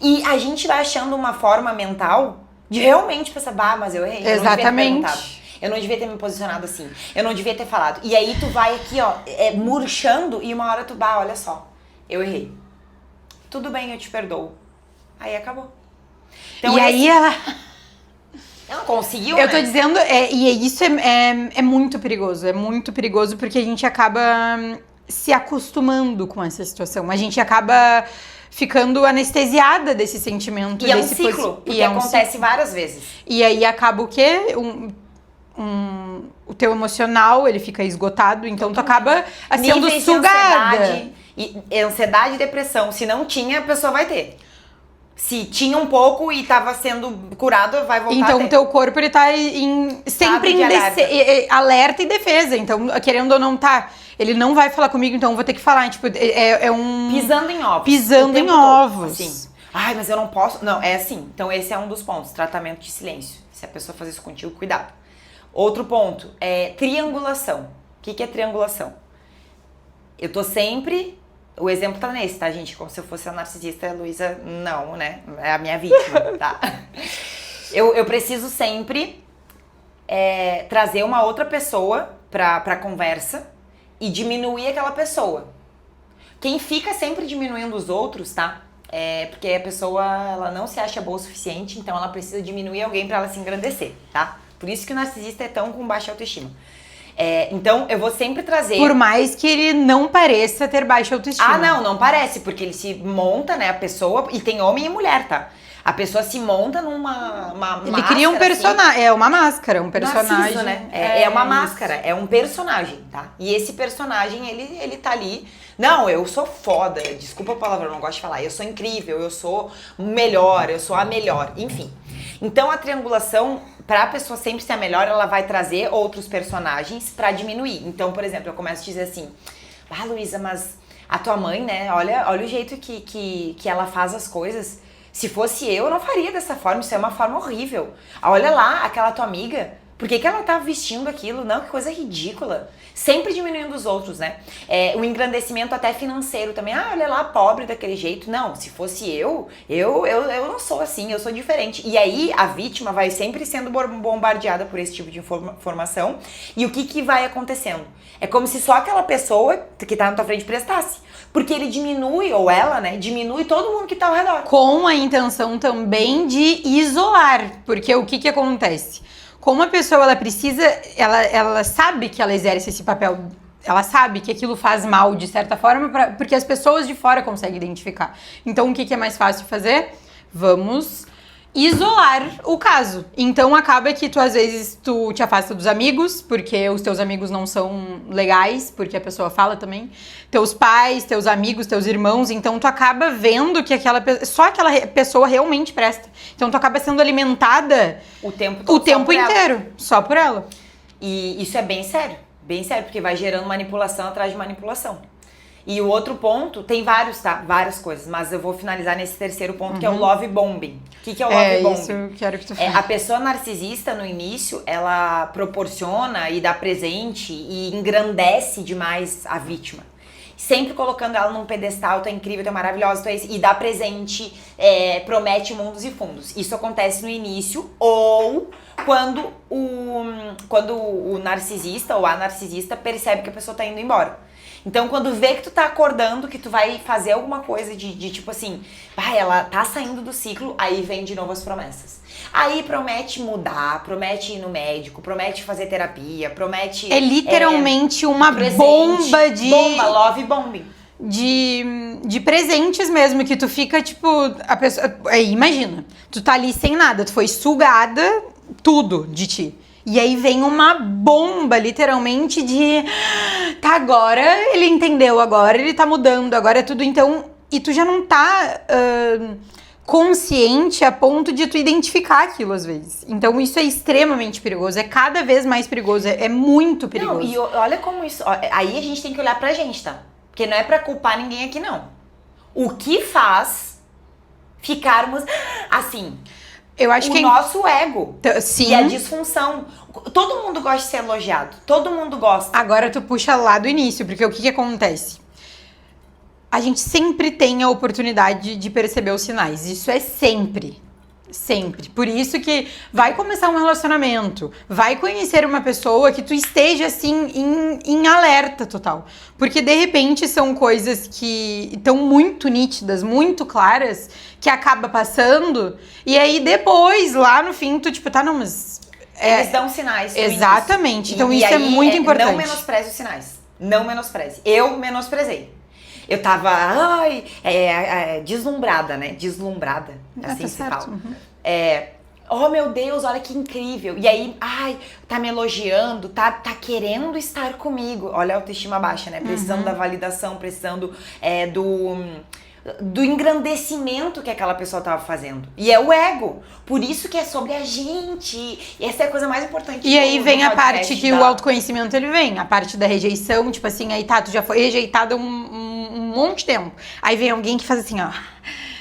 E a gente vai achando uma forma mental de realmente pensar, mas eu errei. Exatamente. Eu não devia ter me posicionado assim. Eu não devia ter falado. E aí tu vai aqui, ó, murchando e uma hora tu, olha só, eu errei. Tudo bem, eu te perdoo. Aí acabou. Então, e aí ela... Ela conseguiu, Eu tô dizendo, e isso é muito perigoso. É muito perigoso porque a gente acaba se acostumando com essa situação. A gente acaba ficando anestesiada desse sentimento. E é um ciclo, porque acontece várias vezes. E aí acaba o quê? O teu emocional, ele fica esgotado, então tu acaba sendo sugada. Ansiedade e depressão. Se não tinha, a pessoa vai ter. Se tinha um pouco e tava sendo curado, vai voltar então a ter. O teu corpo, ele tá sempre em alerta e defesa. Então, querendo ou não, ele não vai falar comigo, então eu vou ter que falar. Tipo, pisando em ovos. Pisando em ovos. Assim. Mas eu não posso... Não, é assim. Então, esse é um dos pontos. Tratamento de silêncio. Se a pessoa fazer isso contigo, cuidado. Outro ponto é triangulação. O que é triangulação? Eu tô sempre... O exemplo tá nesse, tá, gente? Como se eu fosse a narcisista, a Luísa, não, né? É a minha vítima, tá? Eu preciso sempre trazer uma outra pessoa pra conversa e diminuir aquela pessoa. Quem fica sempre diminuindo os outros, tá? Porque a pessoa, ela não se acha boa o suficiente, então ela precisa diminuir alguém pra ela se engrandecer, tá? Por isso que o narcisista é tão com baixa autoestima. Então, eu vou sempre trazer... Por mais que ele não pareça ter baixa autoestima. Não parece, porque ele se monta, né, a pessoa, e tem homem e mulher, tá? A pessoa se monta numa ele cria um personagem, assim, uma máscara, um personagem. Narciso, né? É uma máscara, é um personagem, tá? E esse personagem, ele tá ali... Não, eu sou foda, desculpa a palavra, eu não gosto de falar. Eu sou incrível, eu sou melhor, eu sou a melhor, enfim. Então, a triangulação... Pra pessoa sempre ser a melhor, ela vai trazer outros personagens pra diminuir. Então, por exemplo, eu começo a dizer assim, Luísa, mas a tua mãe, né, olha o jeito que ela faz as coisas. Se fosse eu não faria dessa forma, isso é uma forma horrível. Olha lá, aquela tua amiga, por que ela tá vestindo aquilo? Não, que coisa ridícula. Sempre diminuindo os outros, né? O engrandecimento até financeiro também. olha lá, pobre daquele jeito. Não, se fosse eu não sou assim, eu sou diferente. E aí, a vítima vai sempre sendo bombardeada por esse tipo de informação. E o que vai acontecendo? É como se só aquela pessoa que tá na tua frente prestasse. Porque ele diminui, ou ela, né, diminui todo mundo que tá ao redor. Com a intenção também de isolar. Porque o que acontece? Como a pessoa, ela precisa, ela sabe que ela exerce esse papel ela sabe que aquilo faz mal de certa forma, porque as pessoas de fora conseguem identificar. Então, o que é mais fácil fazer? Vamos isolar o caso. Então, acaba que tu, às vezes, tu te afasta dos amigos, porque os teus amigos não são legais, porque a pessoa fala também. Teus pais, teus amigos, teus irmãos. Então, tu acaba vendo que só aquela pessoa realmente presta. Então, tu acaba sendo alimentada o tempo todo, o tempo inteiro, só por ela. E isso é bem sério, porque vai gerando manipulação atrás de manipulação. E o outro ponto, tem vários, tá? Várias coisas, mas eu vou finalizar nesse terceiro ponto, que é o love bombing. O que é o love bombing? Isso eu quero que tu fale. A pessoa narcisista, no início, ela proporciona e dá presente e engrandece demais a vítima. Sempre colocando ela num pedestal, tu é incrível, tu é maravilhosa, tu é isso, e dá presente, promete mundos e fundos. Isso acontece no início, ou quando o narcisista ou a narcisista percebe que a pessoa tá indo embora. Então, quando vê que tu tá acordando, que tu vai fazer alguma coisa de tipo assim, ela tá saindo do ciclo, aí vem de novo as promessas. Aí promete mudar, promete ir no médico, promete fazer terapia, promete... É literalmente uma bomba de... Bomba, love bombing. De presentes mesmo, que tu fica tipo... A pessoa, imagina, tu tá ali sem nada, tu foi sugada tudo de ti. E aí vem uma bomba, literalmente, de... Tá, agora ele entendeu, agora ele tá mudando, agora é tudo... Então, e tu já não tá consciente a ponto de tu identificar aquilo, às vezes. Então, isso é extremamente perigoso. É cada vez mais perigoso. É muito perigoso. Não, e olha como isso... Aí a gente tem que olhar pra gente, tá? Porque não é pra culpar ninguém aqui, não. O que faz ficarmos assim... Eu acho que nosso ego. Sim. E a disfunção. Todo mundo gosta de ser elogiado. Todo mundo gosta. Agora tu puxa lá do início, porque o que acontece? A gente sempre tem a oportunidade de perceber os sinais. Isso é sempre. Sempre. Por isso que vai começar um relacionamento, vai conhecer uma pessoa que tu esteja assim em alerta total. Porque de repente são coisas que estão muito nítidas, muito claras, que acaba passando, e aí depois, lá no fim, tu tipo, tá, não, mas... Eles dão sinais. Exatamente. Então isso aí, é muito importante. Não menospreze os sinais. Não menospreze. Eu menosprezei. Eu tava, deslumbrada, né? Deslumbrada. Assim tá se certo. fala. Uhum. Oh, meu Deus, olha que incrível. E aí, tá me elogiando, tá querendo estar comigo. Olha a autoestima baixa, né? Precisando da validação, precisando do engrandecimento que aquela pessoa tava fazendo. E é o ego. Por isso que é sobre a gente. E essa é a coisa mais importante. E aí vem a parte que o autoconhecimento, ele vem. A parte da rejeição, tipo assim, aí tá, tu já foi rejeitada um monte de tempo. Aí vem alguém que faz assim, ó.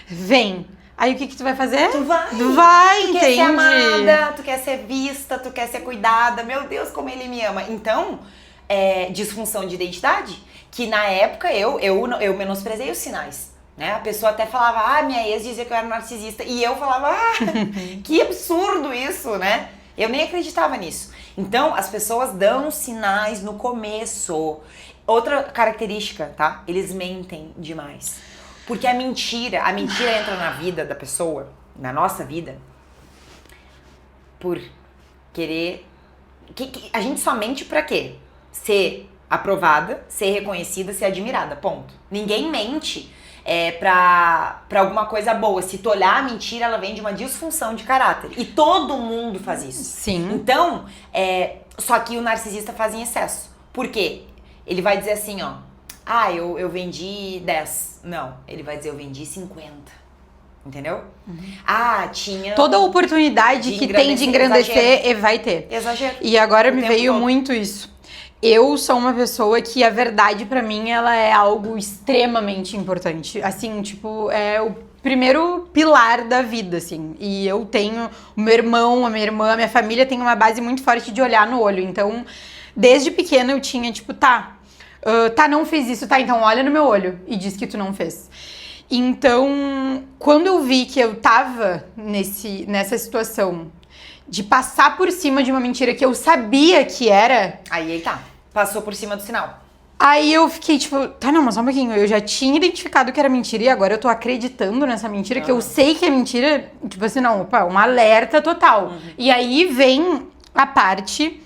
Vem. Aí o que tu vai fazer? Tu vai. Tu quer ser amada, tu quer ser vista, tu quer ser cuidada. Meu Deus, como ele me ama. Então, disfunção de identidade, que na época eu menosprezei os sinais. Né? A pessoa até falava, minha ex dizia que eu era narcisista. E eu falava, que absurdo isso, né? Eu nem acreditava nisso. Então, as pessoas dão sinais no começo. Outra característica, tá? Eles mentem demais. Porque a mentira entra na vida da pessoa, na nossa vida, por querer... a gente só mente pra quê? Ser aprovada, ser reconhecida, ser admirada, ponto. Ninguém mente pra alguma coisa boa. Se tu olhar a mentira, ela vem de uma disfunção de caráter. E todo mundo faz isso. Sim. Então, só que o narcisista faz em excesso. Por quê? Ele vai dizer assim, ó, eu vendi 10. Não, ele vai dizer, eu vendi 50. Entendeu? Tinha... Toda oportunidade que tem de engrandecer, vai ter. Exagero. E agora me veio muito isso. Eu sou uma pessoa que a verdade pra mim, ela é algo extremamente importante. Assim, tipo, é o primeiro pilar da vida, assim. E eu tenho o meu irmão, a minha irmã, a minha família tem uma base muito forte de olhar no olho. Então, desde pequena eu tinha, tipo, não fez isso, então olha no meu olho e diz que tu não fez. Então, quando eu vi que eu tava nessa situação de passar por cima de uma mentira que eu sabia que era... Aí tá, passou por cima do sinal. Aí eu fiquei tipo, mas só um pouquinho, eu já tinha identificado que era mentira e agora eu tô acreditando nessa mentira, que eu sei que é mentira, tipo assim, uma alerta total. E aí vem a parte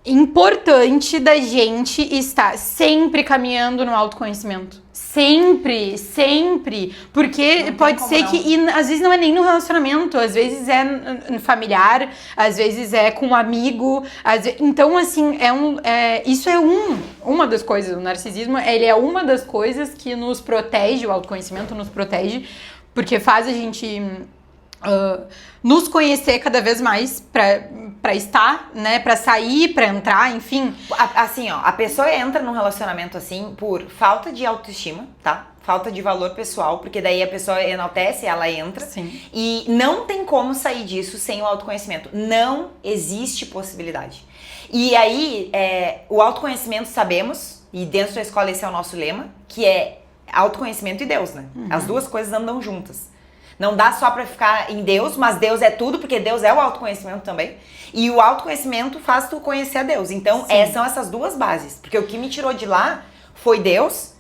importante da gente estar sempre caminhando no autoconhecimento. Sempre, sempre. Porque pode ser que, e às vezes não é nem no relacionamento, às vezes é no familiar, às vezes é com um amigo. Então, assim, isso é uma das coisas. O narcisismo, ele é uma das coisas que nos protege, o autoconhecimento nos protege, porque faz a gente nos conhecer cada vez mais pra estar, né, pra sair, pra entrar, enfim. Assim, ó, a pessoa entra num relacionamento assim por falta de autoestima, tá? Falta de valor pessoal, porque daí a pessoa enaltece, ela entra. Sim. E não tem como sair disso sem o autoconhecimento. Não existe possibilidade. E aí, o autoconhecimento sabemos, e dentro da escola esse é o nosso lema, que é autoconhecimento e Deus, né? As duas coisas andam juntas. Não dá só pra ficar em Deus, mas Deus é tudo, porque Deus é o autoconhecimento também. E o autoconhecimento faz tu conhecer a Deus. Então, são essas duas bases. Porque o que me tirou de lá foi Deus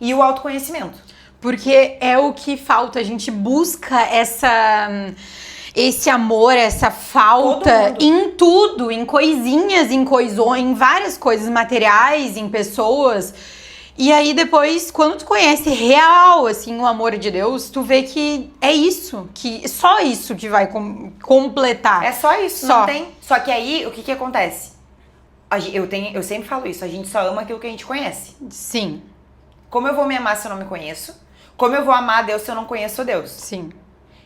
e o autoconhecimento. Porque é o que falta. A gente busca esse amor, essa falta em tudo, em coisinhas, em várias coisas materiais, em pessoas. E aí depois, quando tu conhece real, assim, o amor de Deus, tu vê que é isso, que só isso que vai completar. É só isso, não tem. Só que aí, o que acontece? Eu sempre falo isso, a gente só ama aquilo que a gente conhece. Sim. Como eu vou me amar se eu não me conheço? Como eu vou amar a Deus se eu não conheço Deus? Sim.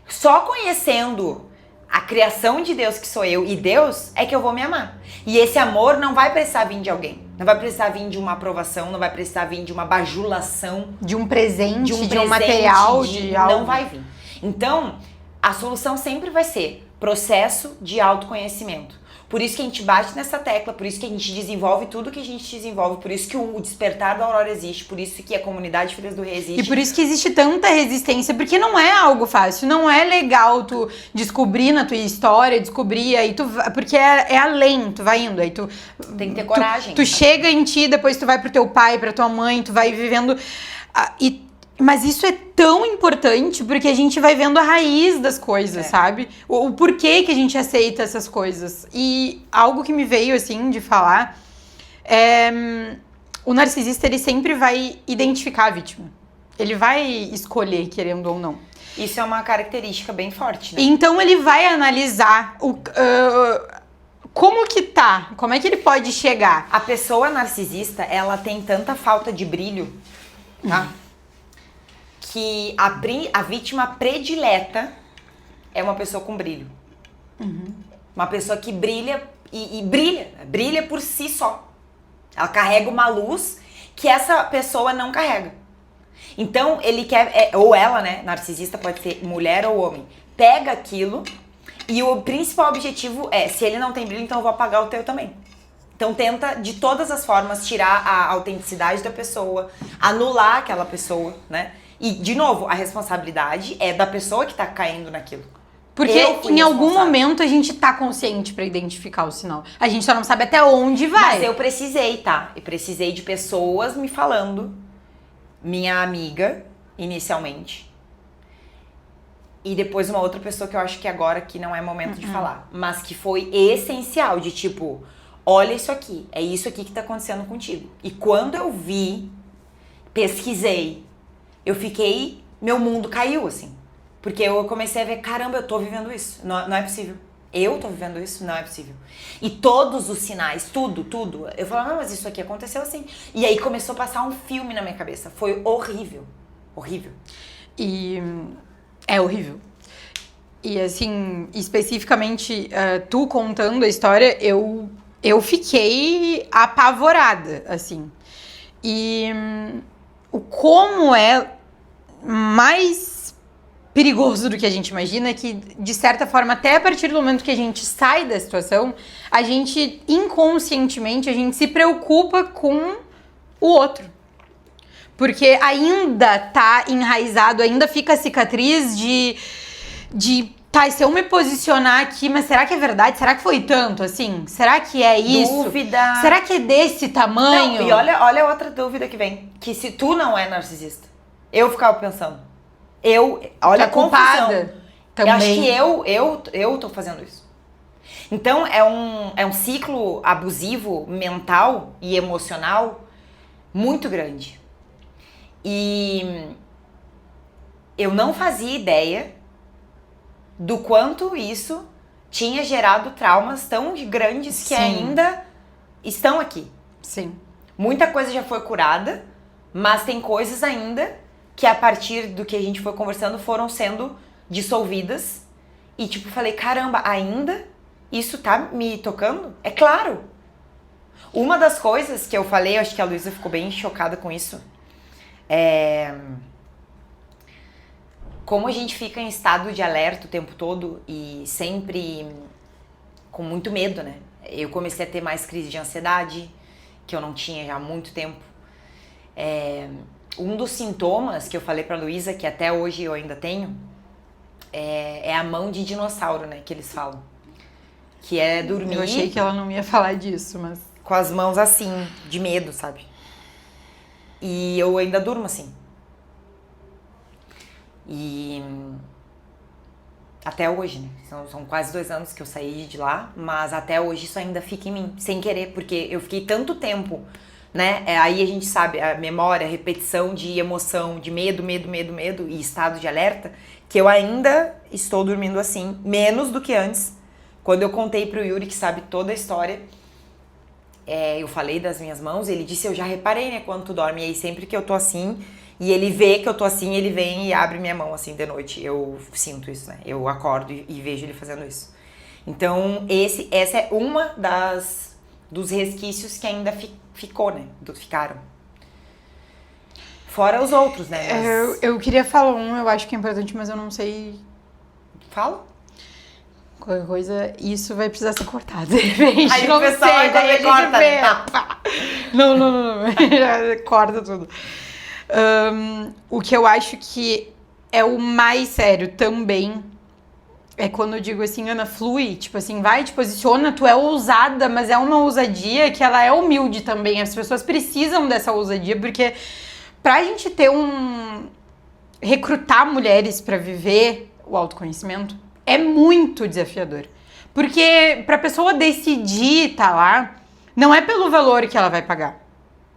Só conhecendo a criação de Deus, que sou eu, e Deus, é que eu vou me amar. E esse amor não vai precisar vir de alguém. Não vai precisar vir de uma aprovação, não vai precisar vir de uma bajulação. De um presente, de um material, de algo. Não vai vir. Então, a solução sempre vai ser processo de autoconhecimento. Por isso que a gente bate nessa tecla, por isso que a gente desenvolve tudo que a gente desenvolve, por isso que o Despertar da Aurora existe, por isso que a comunidade Filhas do Rei existe. E por isso que existe tanta resistência, porque não é algo fácil, não é legal tu descobrir na tua história, aí porque é além, tu vai indo, aí tu... Tem que ter coragem. Tu chega em ti, depois tu vai pro teu pai, pra tua mãe, tu vai vivendo... Mas isso é tão importante porque a gente vai vendo a raiz das coisas, sabe? O porquê que a gente aceita essas coisas. E algo que me veio, assim, de falar o narcisista, ele sempre vai identificar a vítima. Ele vai escolher, querendo ou não. Isso é uma característica bem forte, né? Então ele vai analisar como que tá, como é que ele pode chegar. A pessoa narcisista, ela tem tanta falta de brilho, tá? Que a vítima predileta é uma pessoa com brilho. Uma pessoa que brilha e brilha por si só. Ela carrega uma luz que essa pessoa não carrega. Então, ele quer, ou ela, né, narcisista, pode ser mulher ou homem, pega aquilo e o principal objetivo é, se ele não tem brilho, então eu vou apagar o teu também. Então tenta, de todas as formas, tirar a autenticidade da pessoa, anular aquela pessoa, né? E, de novo, a responsabilidade é da pessoa que tá caindo naquilo. Porque em algum momento a gente tá consciente pra identificar o sinal. A gente só não sabe até onde vai. Mas eu precisei, tá? Eu precisei de pessoas me falando. Minha amiga, inicialmente. E depois uma outra pessoa que eu acho que agora que não é momento de falar. Mas que foi essencial, de tipo... Olha isso aqui, é isso aqui que tá acontecendo contigo. E quando eu vi, pesquisei, eu fiquei... Meu mundo caiu, assim. Porque eu comecei a ver, caramba, eu tô vivendo isso. Não é possível. Eu tô vivendo isso? Não é possível. E todos os sinais, tudo. Eu falava, não, mas isso aqui aconteceu assim. E aí começou a passar um filme na minha cabeça. Foi horrível. Horrível. E é horrível. E assim, especificamente, tu contando a história, eu fiquei apavorada, assim. E como é mais perigoso do que a gente imagina, que de certa forma, até a partir do momento que a gente sai da situação, a gente inconscientemente, a gente se preocupa com o outro. Porque ainda tá enraizado, ainda fica a cicatriz de tá, e se eu me posicionar aqui, mas será que é verdade? Será que foi tanto, assim? Será que é isso? Dúvida. Será que é desse tamanho? Não, e olha outra dúvida que vem. Que se tu não é narcisista, eu ficava pensando. Olha a confusão. Também. Eu acho que eu tô fazendo isso. Então, é um ciclo abusivo mental e emocional muito grande. E eu não fazia ideia do quanto isso tinha gerado traumas tão grandes que Sim. ainda estão aqui. Sim. Muita coisa já foi curada, mas tem coisas ainda que a partir do que a gente foi conversando foram sendo dissolvidas. E tipo, falei, caramba, ainda isso tá me tocando? É claro! Uma das coisas que eu falei, acho que a Luísa ficou bem chocada com isso, como a gente fica em estado de alerta o tempo todo e sempre com muito medo, né? Eu comecei a ter mais crise de ansiedade, que eu não tinha já há muito tempo. Um dos sintomas que eu falei pra Luísa, que até hoje eu ainda tenho, é a mão de dinossauro, né? Que eles falam. Que é dormir... Eu achei que ela não ia falar disso, mas... com as mãos assim, de medo, sabe? E eu ainda durmo assim. E até hoje, né? São quase 2 anos que eu saí de lá, mas até hoje isso ainda fica em mim, sem querer, porque eu fiquei tanto tempo, né? Aí a gente sabe, a memória, a repetição de emoção, de medo e estado de alerta, que eu ainda estou dormindo assim, menos do que antes. Quando eu contei pro Yuri, que sabe toda a história, eu falei das minhas mãos, ele disse, eu já reparei, né, quando tu dorme, e aí sempre que eu tô assim, e ele vê que eu tô assim, ele vem e abre minha mão, assim, de noite. Eu sinto isso, né, eu acordo e vejo ele fazendo isso. Então, essa é uma dos resquícios que ainda ficou, né, ficaram. Fora os outros, né, mas... Eu queria falar eu acho que é importante, mas eu não sei... Fala? Qualquer coisa, isso vai precisar ser cortado, de repente. Aí não o pessoal sei, vai daí a gente corta, vê. tá. Não. Já corta tudo. O que eu acho que é o mais sério também é quando eu digo assim, Ana, flui, tipo assim, vai, te posiciona, tu é ousada, mas é uma ousadia que ela é humilde também. As pessoas precisam dessa ousadia, porque pra gente ter recrutar mulheres pra viver o autoconhecimento, é muito desafiador. Porque pra pessoa decidir tá lá, não é pelo valor que ela vai pagar.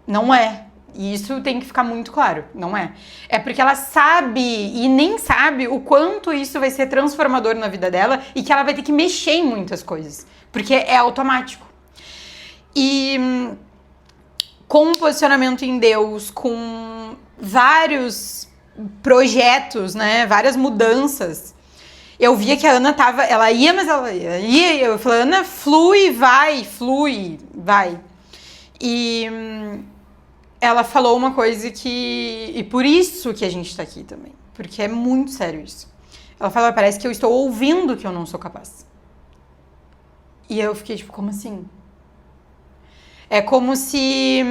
Não é. E isso tem que ficar muito claro. Não é. É porque ela sabe e nem sabe o quanto isso vai ser transformador na vida dela e que ela vai ter que mexer em muitas coisas. Porque é automático. E com o posicionamento em Deus, com vários projetos, né? Várias mudanças, eu via que a Ana tava... Ela ia, mas ela ia. Eu falei, Ana, flui, vai. E ela falou uma coisa que... E por isso que a gente tá aqui também. Porque é muito sério isso. Ela falou, parece que eu estou ouvindo que eu não sou capaz. E eu fiquei tipo, como assim? É como se...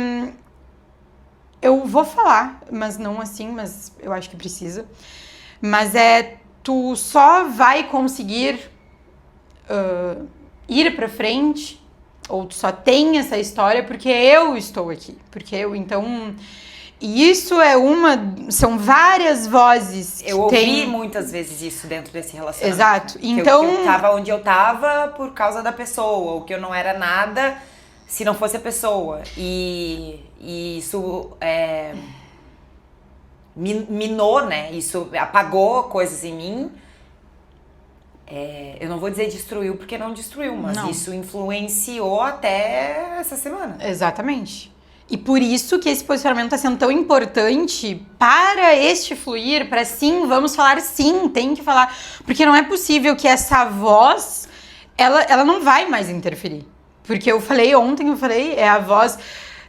eu vou falar, mas não assim, mas eu acho que precisa. Mas tu só vai conseguir ir pra frente, ou tu só tem essa história porque eu estou aqui. Então, isso são várias vozes que eu ouvi muitas vezes isso dentro desse relacionamento. Exato. Então, que eu tava onde eu tava por causa da pessoa, ou que eu não era nada se não fosse a pessoa. E isso minou, né? Isso apagou coisas em mim. Eu não vou dizer destruiu, porque não destruiu, mas isso influenciou até essa semana. Exatamente. E por isso que esse posicionamento está sendo tão importante para este fluir, para sim, vamos falar sim, tem que falar. Porque não é possível que essa voz, ela não vai mais interferir. Porque eu falei ontem, é a voz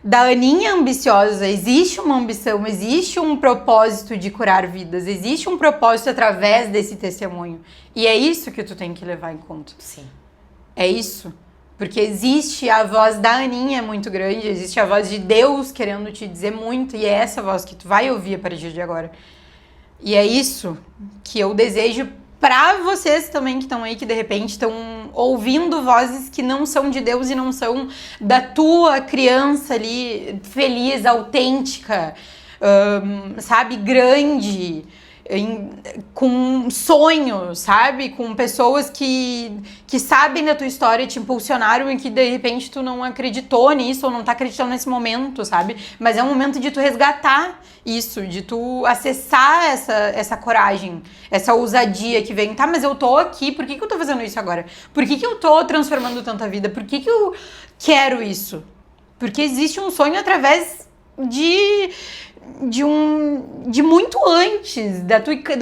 da Aninha ambiciosa. Existe uma ambição, existe um propósito de curar vidas, existe um propósito através desse testemunho. E é isso que tu tem que levar em conta. Sim. É isso. Porque existe a voz da Aninha muito grande, existe a voz de Deus querendo te dizer muito, e é essa voz que tu vai ouvir a partir de agora. E é isso que eu desejo pra vocês também que estão aí, que de repente estão ouvindo vozes que não são de Deus e não são da tua criança ali, feliz, autêntica, sabe, grande. com sonhos, sabe? Com pessoas que sabem da tua história, te impulsionaram e que de repente tu não acreditou nisso ou não tá acreditando nesse momento, sabe? Mas é um momento de tu resgatar isso, de tu acessar essa coragem, essa ousadia que vem. Tá, mas eu tô aqui, por que eu tô fazendo isso agora? Por que eu tô transformando tanta vida? Por que eu quero isso? Porque existe um sonho através de muito antes da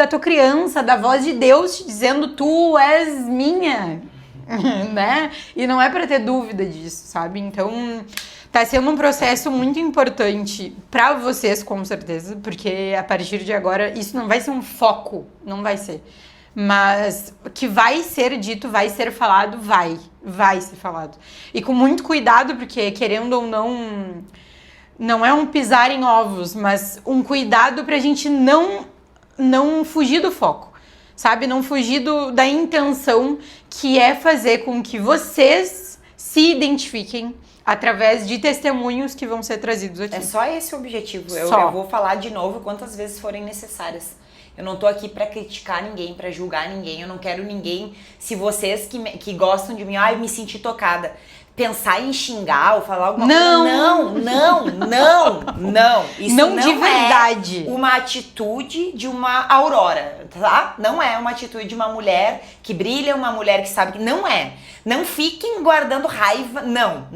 tua criança, da voz de Deus te dizendo tu és minha, né? E não é pra ter dúvida disso, sabe? Então tá sendo um processo muito importante pra vocês, com certeza, porque a partir de agora isso não vai ser um foco, não vai ser. Mas que vai ser dito, vai ser falado, vai ser falado. E com muito cuidado, porque querendo ou não é um pisar em ovos, mas um cuidado pra gente não fugir do foco, sabe? Não fugir da intenção, que é fazer com que vocês se identifiquem através de testemunhos que vão ser trazidos aqui. É só esse o objetivo. Eu vou falar de novo quantas vezes forem necessárias. Eu não tô aqui pra criticar ninguém, pra julgar ninguém. Eu não quero ninguém... Se vocês que gostam de mim, eu me senti tocada, pensar em xingar ou falar alguma coisa. Não. Isso não de verdade. É uma atitude de uma Aurora, tá? Não é uma atitude de uma mulher que brilha, uma mulher que sabe que... Não é. Não fiquem guardando raiva. Não.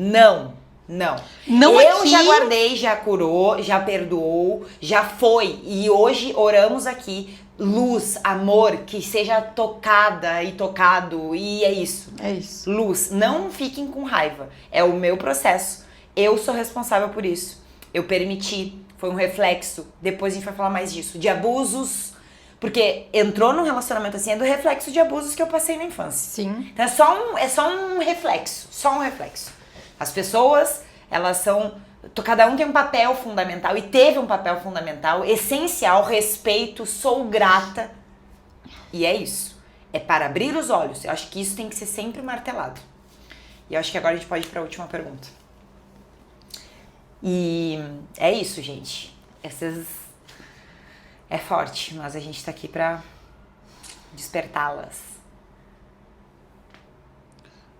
Eu já guardei, já curou, já perdoou, já foi. E hoje oramos aqui. Luz, amor, que seja tocada e tocado. E é isso. É isso. Luz. Não fiquem com raiva. É o meu processo. Eu sou responsável por isso. Eu permiti. Foi um reflexo. Depois a gente vai falar mais disso. De abusos. Porque entrou num relacionamento assim, é do reflexo de abusos que eu passei na infância. Sim. Então é só um reflexo. Só um reflexo. As pessoas, elas são... Cada um tem um papel fundamental e teve um papel fundamental, essencial, respeito, sou grata. E é isso. É para abrir os olhos. Eu acho que isso tem que ser sempre martelado. E eu acho que agora a gente pode ir para a última pergunta. E é isso, gente. É forte, mas a gente tá aqui para despertá-las.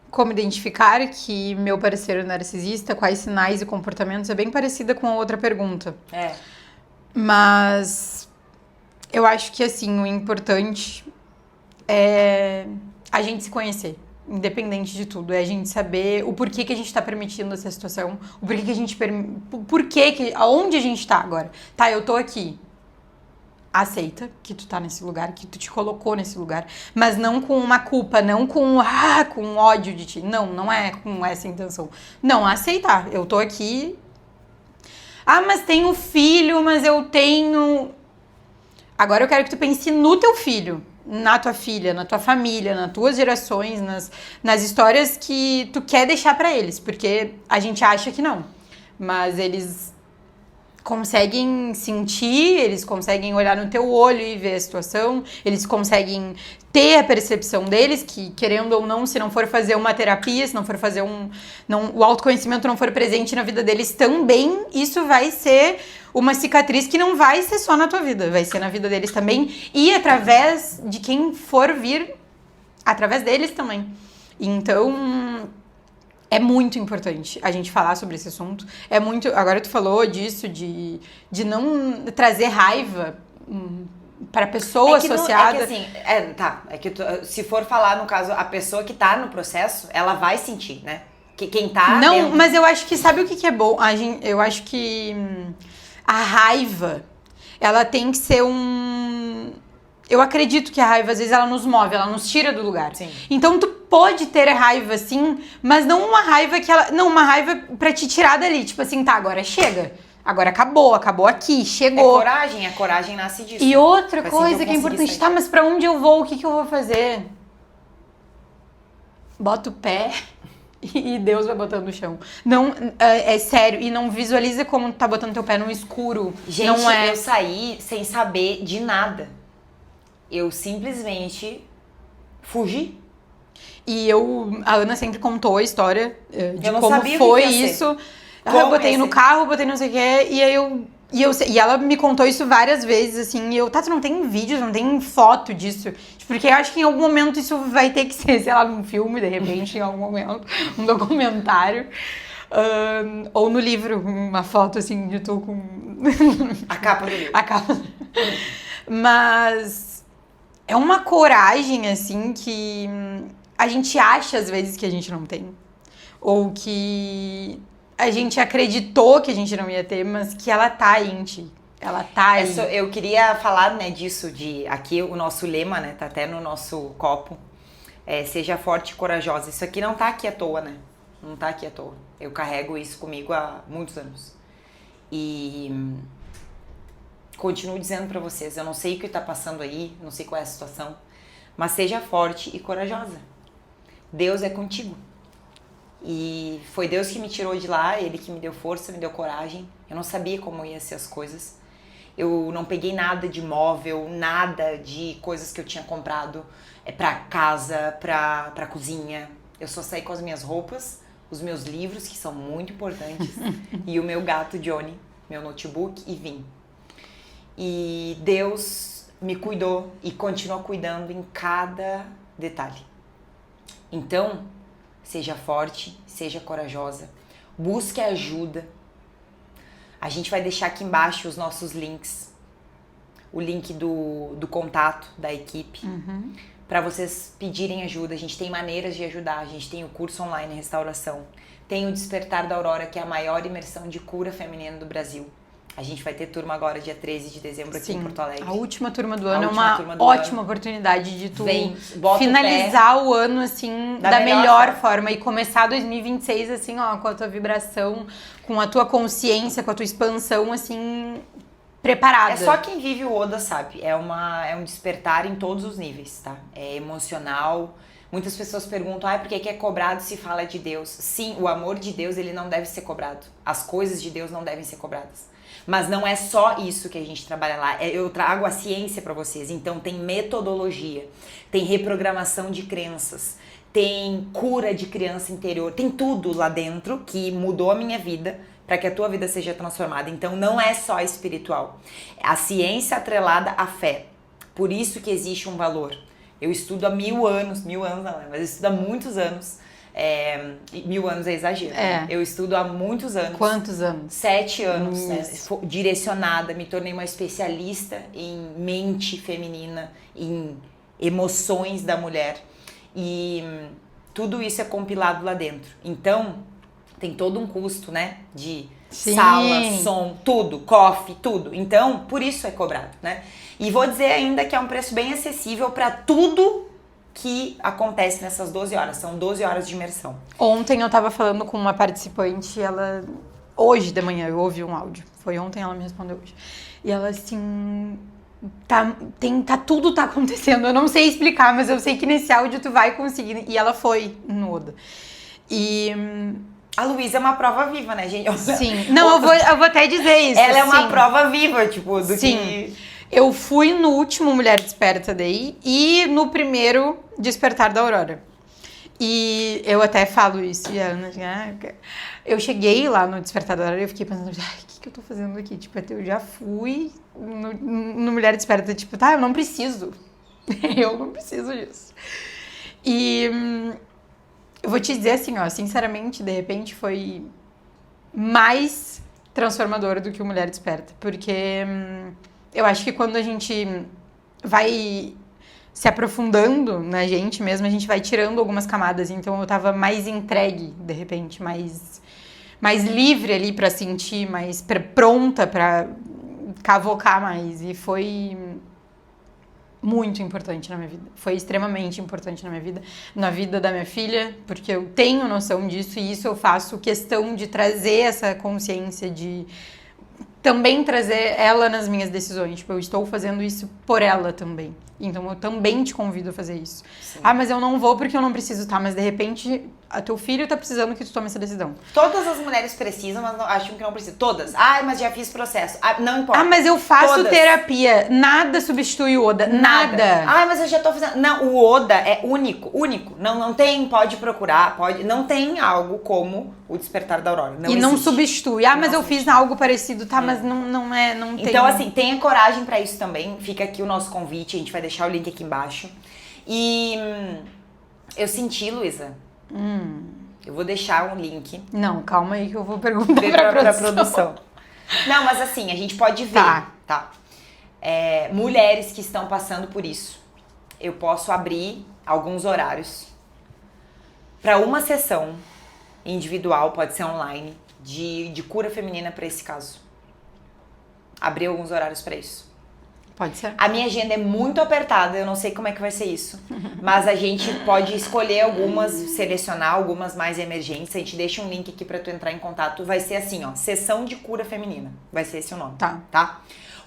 Como identificar que meu parceiro é narcisista, quais sinais e comportamentos, é bem parecida com a outra pergunta. É. Mas eu acho que, assim, o importante é a gente se conhecer, independente de tudo. É a gente saber o porquê que a gente tá permitindo essa situação, o porquê que a gente... aonde a gente tá agora. Tá, eu tô aqui. Aceita que tu tá nesse lugar, que tu te colocou nesse lugar, mas não com uma culpa, não com ódio de ti. Não é com essa intenção. Não, aceitar. Eu tô aqui. Mas tenho filho, mas eu tenho... Agora eu quero que tu pense no teu filho, na tua filha, na tua família, nas tuas gerações, nas histórias que tu quer deixar pra eles, porque a gente acha que não. Mas eles conseguem sentir, eles conseguem olhar no teu olho e ver a situação, eles conseguem ter a percepção deles, que querendo ou não, se não for fazer uma terapia, se não for fazer o autoconhecimento não for presente na vida deles também, isso vai ser uma cicatriz que não vai ser só na tua vida, vai ser na vida deles também e através de quem for vir, através deles também. Então... é muito importante a gente falar sobre esse assunto. Agora tu falou disso, de não trazer raiva pra pessoa associada. Se for falar, no caso, a pessoa que tá no processo, ela vai sentir, né? Quem tá não, dentro... mas eu acho que, sabe o que é bom? Eu acho que a raiva, ela tem que ser eu acredito que a raiva, às vezes, ela nos move, ela nos tira do lugar. Sim. Então, tu pode ter raiva, sim, mas não uma raiva uma raiva pra te tirar dali. Tipo assim, tá, agora chega. Agora acabou aqui, chegou. A coragem nasce disso. E outra coisa que é importante, tá, mas pra onde eu vou? O que eu vou fazer? Bota o pé e Deus vai botando no chão. Não, é sério, e não visualiza como tu tá botando teu pé no escuro. Gente, não eu saí sem saber de nada. Eu simplesmente fugi. E a Ana sempre contou a história de como sabia foi o que ia isso. Eu botei no carro, botei não sei o que, e aí eu E ela me contou isso várias vezes, assim, e eu, tu não tem vídeos, não tem foto disso. Porque eu acho que em algum momento isso vai ter que ser, sei lá, num filme, de repente, em algum momento, um documentário. Ou no livro, uma foto, assim, de tu com... A capa do livro. A capa. Mas é uma coragem, assim, que a gente acha, às vezes, que a gente não tem. Ou que a gente acreditou que a gente não ia ter, mas que ela tá aí em ti. Ela tá aí. Eu queria falar, né, disso, aqui o nosso lema, né, tá até no nosso copo, seja forte e corajosa. Isso aqui não tá aqui à toa, né, não tá aqui à toa. Eu carrego isso comigo há muitos anos. E continuo dizendo pra vocês, eu não sei o que tá passando aí, não sei qual é a situação, mas seja forte e corajosa. Deus é contigo. E foi Deus que me tirou de lá, Ele que me deu força, me deu coragem. Eu não sabia como ia ser as coisas. Eu não peguei nada de móvel, nada de coisas que eu tinha comprado pra casa, pra cozinha. Eu só saí com as minhas roupas, os meus livros, que são muito importantes, e o meu gato Johnny, meu notebook, e vim. E Deus me cuidou e continua cuidando em cada detalhe. Então, seja forte, seja corajosa, busque ajuda. A gente vai deixar aqui embaixo os nossos links, o link do contato da equipe, para vocês pedirem ajuda. A gente tem maneiras de ajudar, a gente tem o curso online em restauração, tem o Despertar da Aurora, que é a maior imersão de cura feminina do Brasil. A gente vai ter turma agora, dia 13 de dezembro, aqui em Porto Alegre. A última turma do ano é uma ótima oportunidade de tu bota finalizar o ano, assim, da melhor forma. E começar 2026, assim, ó, com a tua vibração, com a tua consciência, com a tua expansão, assim, preparada. É só quem vive o Oda sabe. É um despertar em todos os níveis, tá? É emocional. Muitas pessoas perguntam, por que é cobrado se fala de Deus? Sim, o amor de Deus, ele não deve ser cobrado. As coisas de Deus não devem ser cobradas. Mas não é só isso que a gente trabalha lá. Eu trago a ciência para vocês. Então tem metodologia, tem reprogramação de crenças, tem cura de criança interior, tem tudo lá dentro que mudou a minha vida para que a tua vida seja transformada. Então não é só espiritual. A ciência atrelada à fé. Por isso que existe um valor. Eu estudo há 1000 anos não, mas eu estudo há muitos anos. 1000 anos é exagero. Né? Eu estudo há muitos anos. Quantos anos? 7 anos, né? Direcionada, me tornei uma especialista em mente feminina, em emoções da mulher. E tudo isso é compilado lá dentro. Então, tem todo um custo, né? De sala, som, tudo, coffee, tudo. Então, por isso é cobrado, né? E vou dizer ainda que é um preço bem acessível para tudo que acontece nessas 12 horas. São 12 horas de imersão. Ontem eu tava falando com uma participante, ela... Hoje de manhã eu ouvi um áudio. Foi ontem, ela me respondeu hoje. E ela assim... Tudo tá acontecendo. Eu não sei explicar, mas eu sei que nesse áudio tu vai conseguir. E ela foi no Oda. E... A Luísa é uma prova viva, né, gente? Sim. Não, eu vou até dizer isso. Ela é uma prova viva, tipo, do que... Eu fui no último Mulher Desperta daí e no primeiro Despertar da Aurora. E eu até falo isso. E a Ana, eu cheguei lá no Despertar da Aurora e eu fiquei pensando, o que eu tô fazendo aqui? Tipo, eu já fui no Mulher Desperta, tipo, eu não preciso. Eu não preciso disso. E eu vou te dizer assim, ó, sinceramente, de repente foi mais transformador do que o Mulher Desperta. Porque... eu acho que quando a gente vai se aprofundando na gente mesmo, a gente vai tirando algumas camadas. Então eu tava mais entregue, de repente, mais livre ali pra sentir, mais pronta pra cavocar mais. E foi muito importante na minha vida. Foi extremamente importante na minha vida, na vida da minha filha, porque eu tenho noção disso e isso eu faço questão de trazer essa consciência de... também trazer ela nas minhas decisões. Tipo, eu estou fazendo isso por ela também. Então eu também te convido a fazer isso. Sim. Ah, mas eu não vou porque eu não preciso, tá? Mas de repente, teu filho tá precisando que tu tome essa decisão. Todas as mulheres precisam, mas acham que não precisam. Todas. Ah, mas já fiz processo. Ah, não importa. Ah, mas eu faço Todas. terapia. Nada substitui o Oda. Nada. Ah, mas eu já tô fazendo. Não, o Oda é único. Não tem, pode procurar, pode. Não tem algo como o Despertar da Aurora. Não e não existe. substitui. Ah, mas Não eu fiz algo parecido, tá? Mas não tem. Então, assim, tenha coragem pra isso também. Fica aqui o nosso convite, a gente vai deixar o link aqui embaixo. E eu senti, Luísa. Eu vou deixar um link. Não, calma aí que eu vou perguntar pra produção. Não, mas assim, a gente pode ver, tá? Mulheres que estão passando por isso. Eu posso abrir alguns horários para uma sessão individual, pode ser online, de cura feminina para esse caso. Abrir alguns horários para isso. Pode ser. A minha agenda é muito apertada, eu não sei como é que vai ser isso. Mas a gente pode escolher algumas, selecionar algumas mais emergentes. A gente deixa um link aqui pra tu entrar em contato. Vai ser assim, ó, sessão de cura feminina. Vai ser esse o nome. Tá?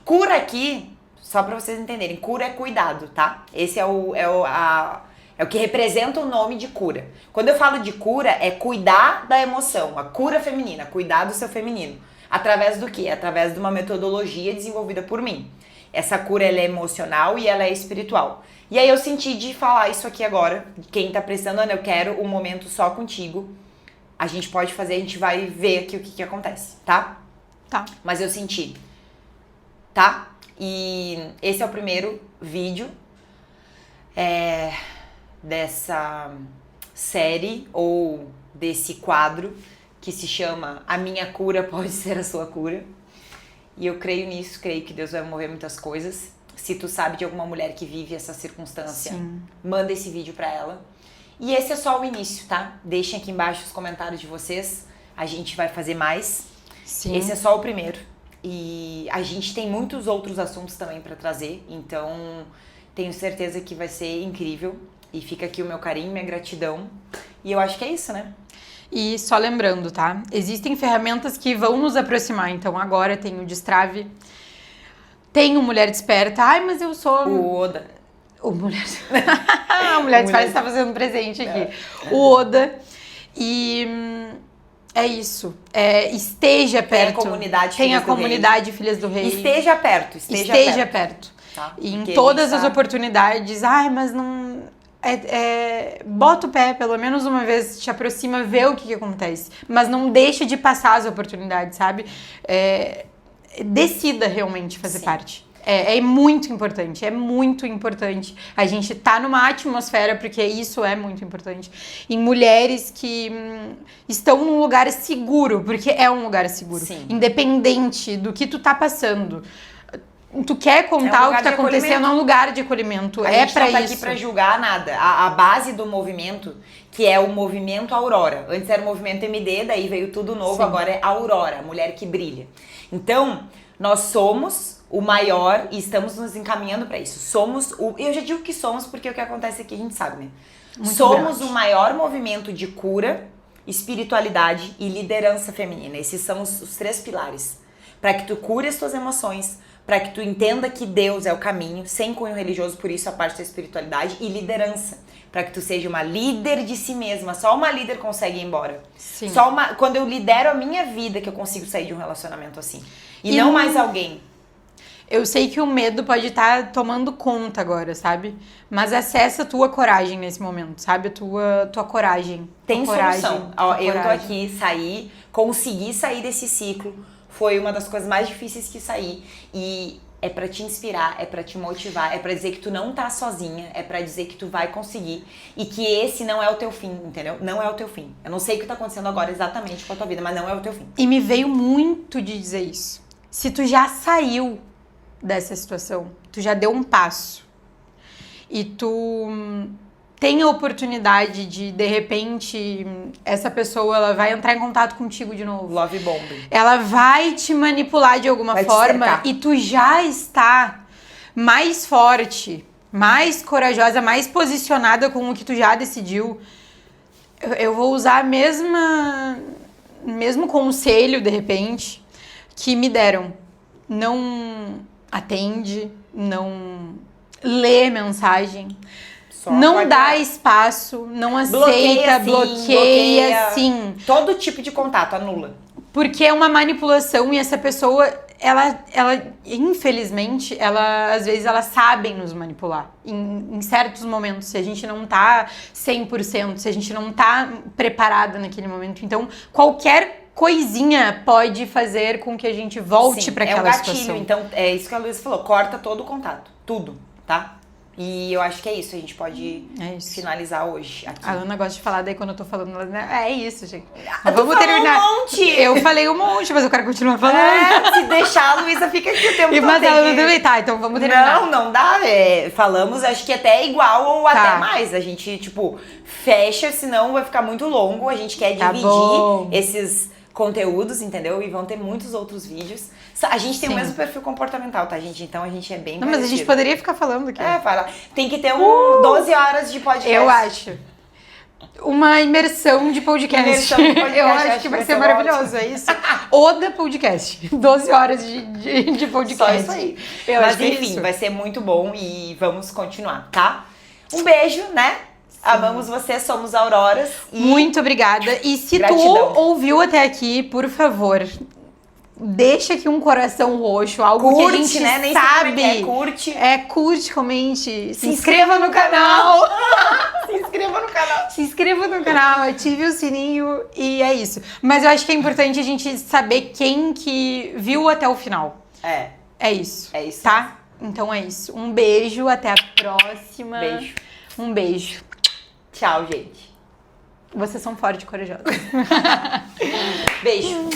Cura aqui, só pra vocês entenderem, cura é cuidado, tá? Esse é o que representa o nome de cura. Quando eu falo de cura, é cuidar da emoção, a cura feminina, cuidar do seu feminino. Através do quê? Através de uma metodologia desenvolvida por mim. Essa cura, ela é emocional e ela é espiritual. E aí eu senti de falar isso aqui agora. Quem tá precisando, Ana, eu quero um momento só contigo. A gente pode fazer, a gente vai ver aqui o que acontece, tá? Tá. Mas eu senti, tá? E esse é o primeiro vídeo dessa série ou desse quadro que se chama A Minha Cura Pode Ser a Sua Cura. E eu creio nisso, creio que Deus vai mover muitas coisas. Se tu sabe de alguma mulher que vive essa circunstância, Sim. Manda esse vídeo pra ela. E esse é só o início, tá? Deixem aqui embaixo os comentários de vocês. A gente vai fazer mais. Sim. Esse é só o primeiro. E a gente tem muitos outros assuntos também pra trazer. Então, tenho certeza que vai ser incrível. E fica aqui o meu carinho, minha gratidão. E eu acho que é isso, né? E só lembrando, tá? Existem ferramentas que vão nos aproximar. Então, agora tem o Destrave, tem o Mulher Desperta. Ai, mas eu sou... O Oda. O Mulher... A Mulher Desperta está fazendo presente aqui. O Oda. E é isso. Esteja perto. Tem a comunidade Tem a Filhas do comunidade Filhas do Rei. Esteja perto. Esteja perto. Tá? E em Porque todas a as gente oportunidades. Ai, mas não... bota o pé, pelo menos uma vez, te aproxima, vê o que acontece. Mas não deixa de passar as oportunidades, sabe? Decida realmente fazer parte. É muito importante, a gente tá numa atmosfera, porque isso é muito importante, em mulheres que estão num lugar seguro, porque é um lugar seguro, Sim. independente do que tu tá passando. Tu quer contar o que tá acontecendo, é um lugar de acolhimento. A gente não tá aqui pra julgar nada. A base do movimento, que é o movimento Aurora. Antes era o movimento MD, daí veio tudo novo, Sim. Agora é Aurora, a mulher que brilha. Então, nós somos o maior e estamos nos encaminhando pra isso. Eu já digo que somos porque o que acontece aqui a gente sabe, né? Muito Somos verdade. o maior movimento de cura, espiritualidade e liderança feminina. Esses são os 3 pilares. Pra que tu cure as tuas emoções, para que tu entenda que Deus é o caminho, sem cunho religioso, por isso a parte da espiritualidade, e liderança, para que tu seja uma líder de si mesma. Só uma líder consegue ir embora. Sim. Quando eu lidero a minha vida que eu consigo sair de um relacionamento assim. E não mais alguém. Eu sei que o medo pode estar tomando conta agora, sabe? Mas acessa a tua coragem nesse momento, sabe? A tua coragem. Tem coragem, solução. Eu tô aqui, consegui sair desse ciclo. Foi uma das coisas mais difíceis que sair. E é pra te inspirar, é pra te motivar, é pra dizer que tu não tá sozinha, é pra dizer que tu vai conseguir. E que esse não é o teu fim, entendeu? Não é o teu fim. Eu não sei o que tá acontecendo agora exatamente com a tua vida, mas não é o teu fim. E me veio muito de dizer isso. Se tu já saiu dessa situação, tu já deu um passo e tu tem a oportunidade de repente, essa pessoa ela vai entrar em contato contigo de novo. Love bombing. Ela vai te manipular de alguma Vai te forma cercar. e tu já está mais forte, mais corajosa, mais posicionada com o que tu já decidiu. Eu vou usar mesmo conselho, de repente, que me deram. Não atende, não lê mensagem. Só Não vai dá lá. espaço, não Bloqueia, aceita, sim, bloqueia, sim. Todo tipo de contato, anula. Porque é uma manipulação e essa pessoa, ela infelizmente, às vezes elas sabem nos manipular. Em certos momentos, se a gente não tá 100%, se a gente não tá preparada naquele momento. Então, qualquer coisinha pode fazer com que a gente volte para aquela gatilho, situação. então é isso que a Luísa falou, corta todo o contato, tudo, tá? E eu acho que é isso, a gente pode finalizar hoje aqui. A Ana gosta de falar, daí quando eu tô falando, ela, né? É isso, gente. Mas vamos terminar. Um monte. Eu falei um monte, mas eu quero continuar falando. Se deixar, a Luísa fica aqui o tempo todo. Mas ela não deve tá, então vamos terminar. Não dá. Falamos, acho que até igual ou até mais. A gente, tipo, fecha, senão vai ficar muito longo. A gente quer dividir esses conteúdos, entendeu? E vão ter muitos outros vídeos. A gente tem o mesmo perfil comportamental, tá, gente? Então a gente é bem mas a gente poderia ficar falando aqui. Fala. Tem que ter 12 horas de podcast. Eu acho. Uma imersão de podcast. Eu acho que vai ser maravilhoso, é isso. Oda podcast. 12 horas de podcast. Só isso aí. Mas enfim, vai ser muito bom e vamos continuar, tá? Um beijo, né? Amamos você, somos Auroras. Muito obrigada. E se gratidão. Tu ouviu até aqui, por favor, deixa aqui um coração roxo, algo curte, que a gente né? Nem sabe. Sei como curte. Curte, comente. Se inscreva no canal. Se inscreva no canal. Se inscreva no canal, ative o sininho e é isso. Mas eu acho que é importante a gente saber quem que viu até o final. É isso. É isso. Tá? Então é isso. Um beijo, até a próxima. Beijo. Um beijo. Tchau, gente. Vocês são fortes e corajosos. Beijo.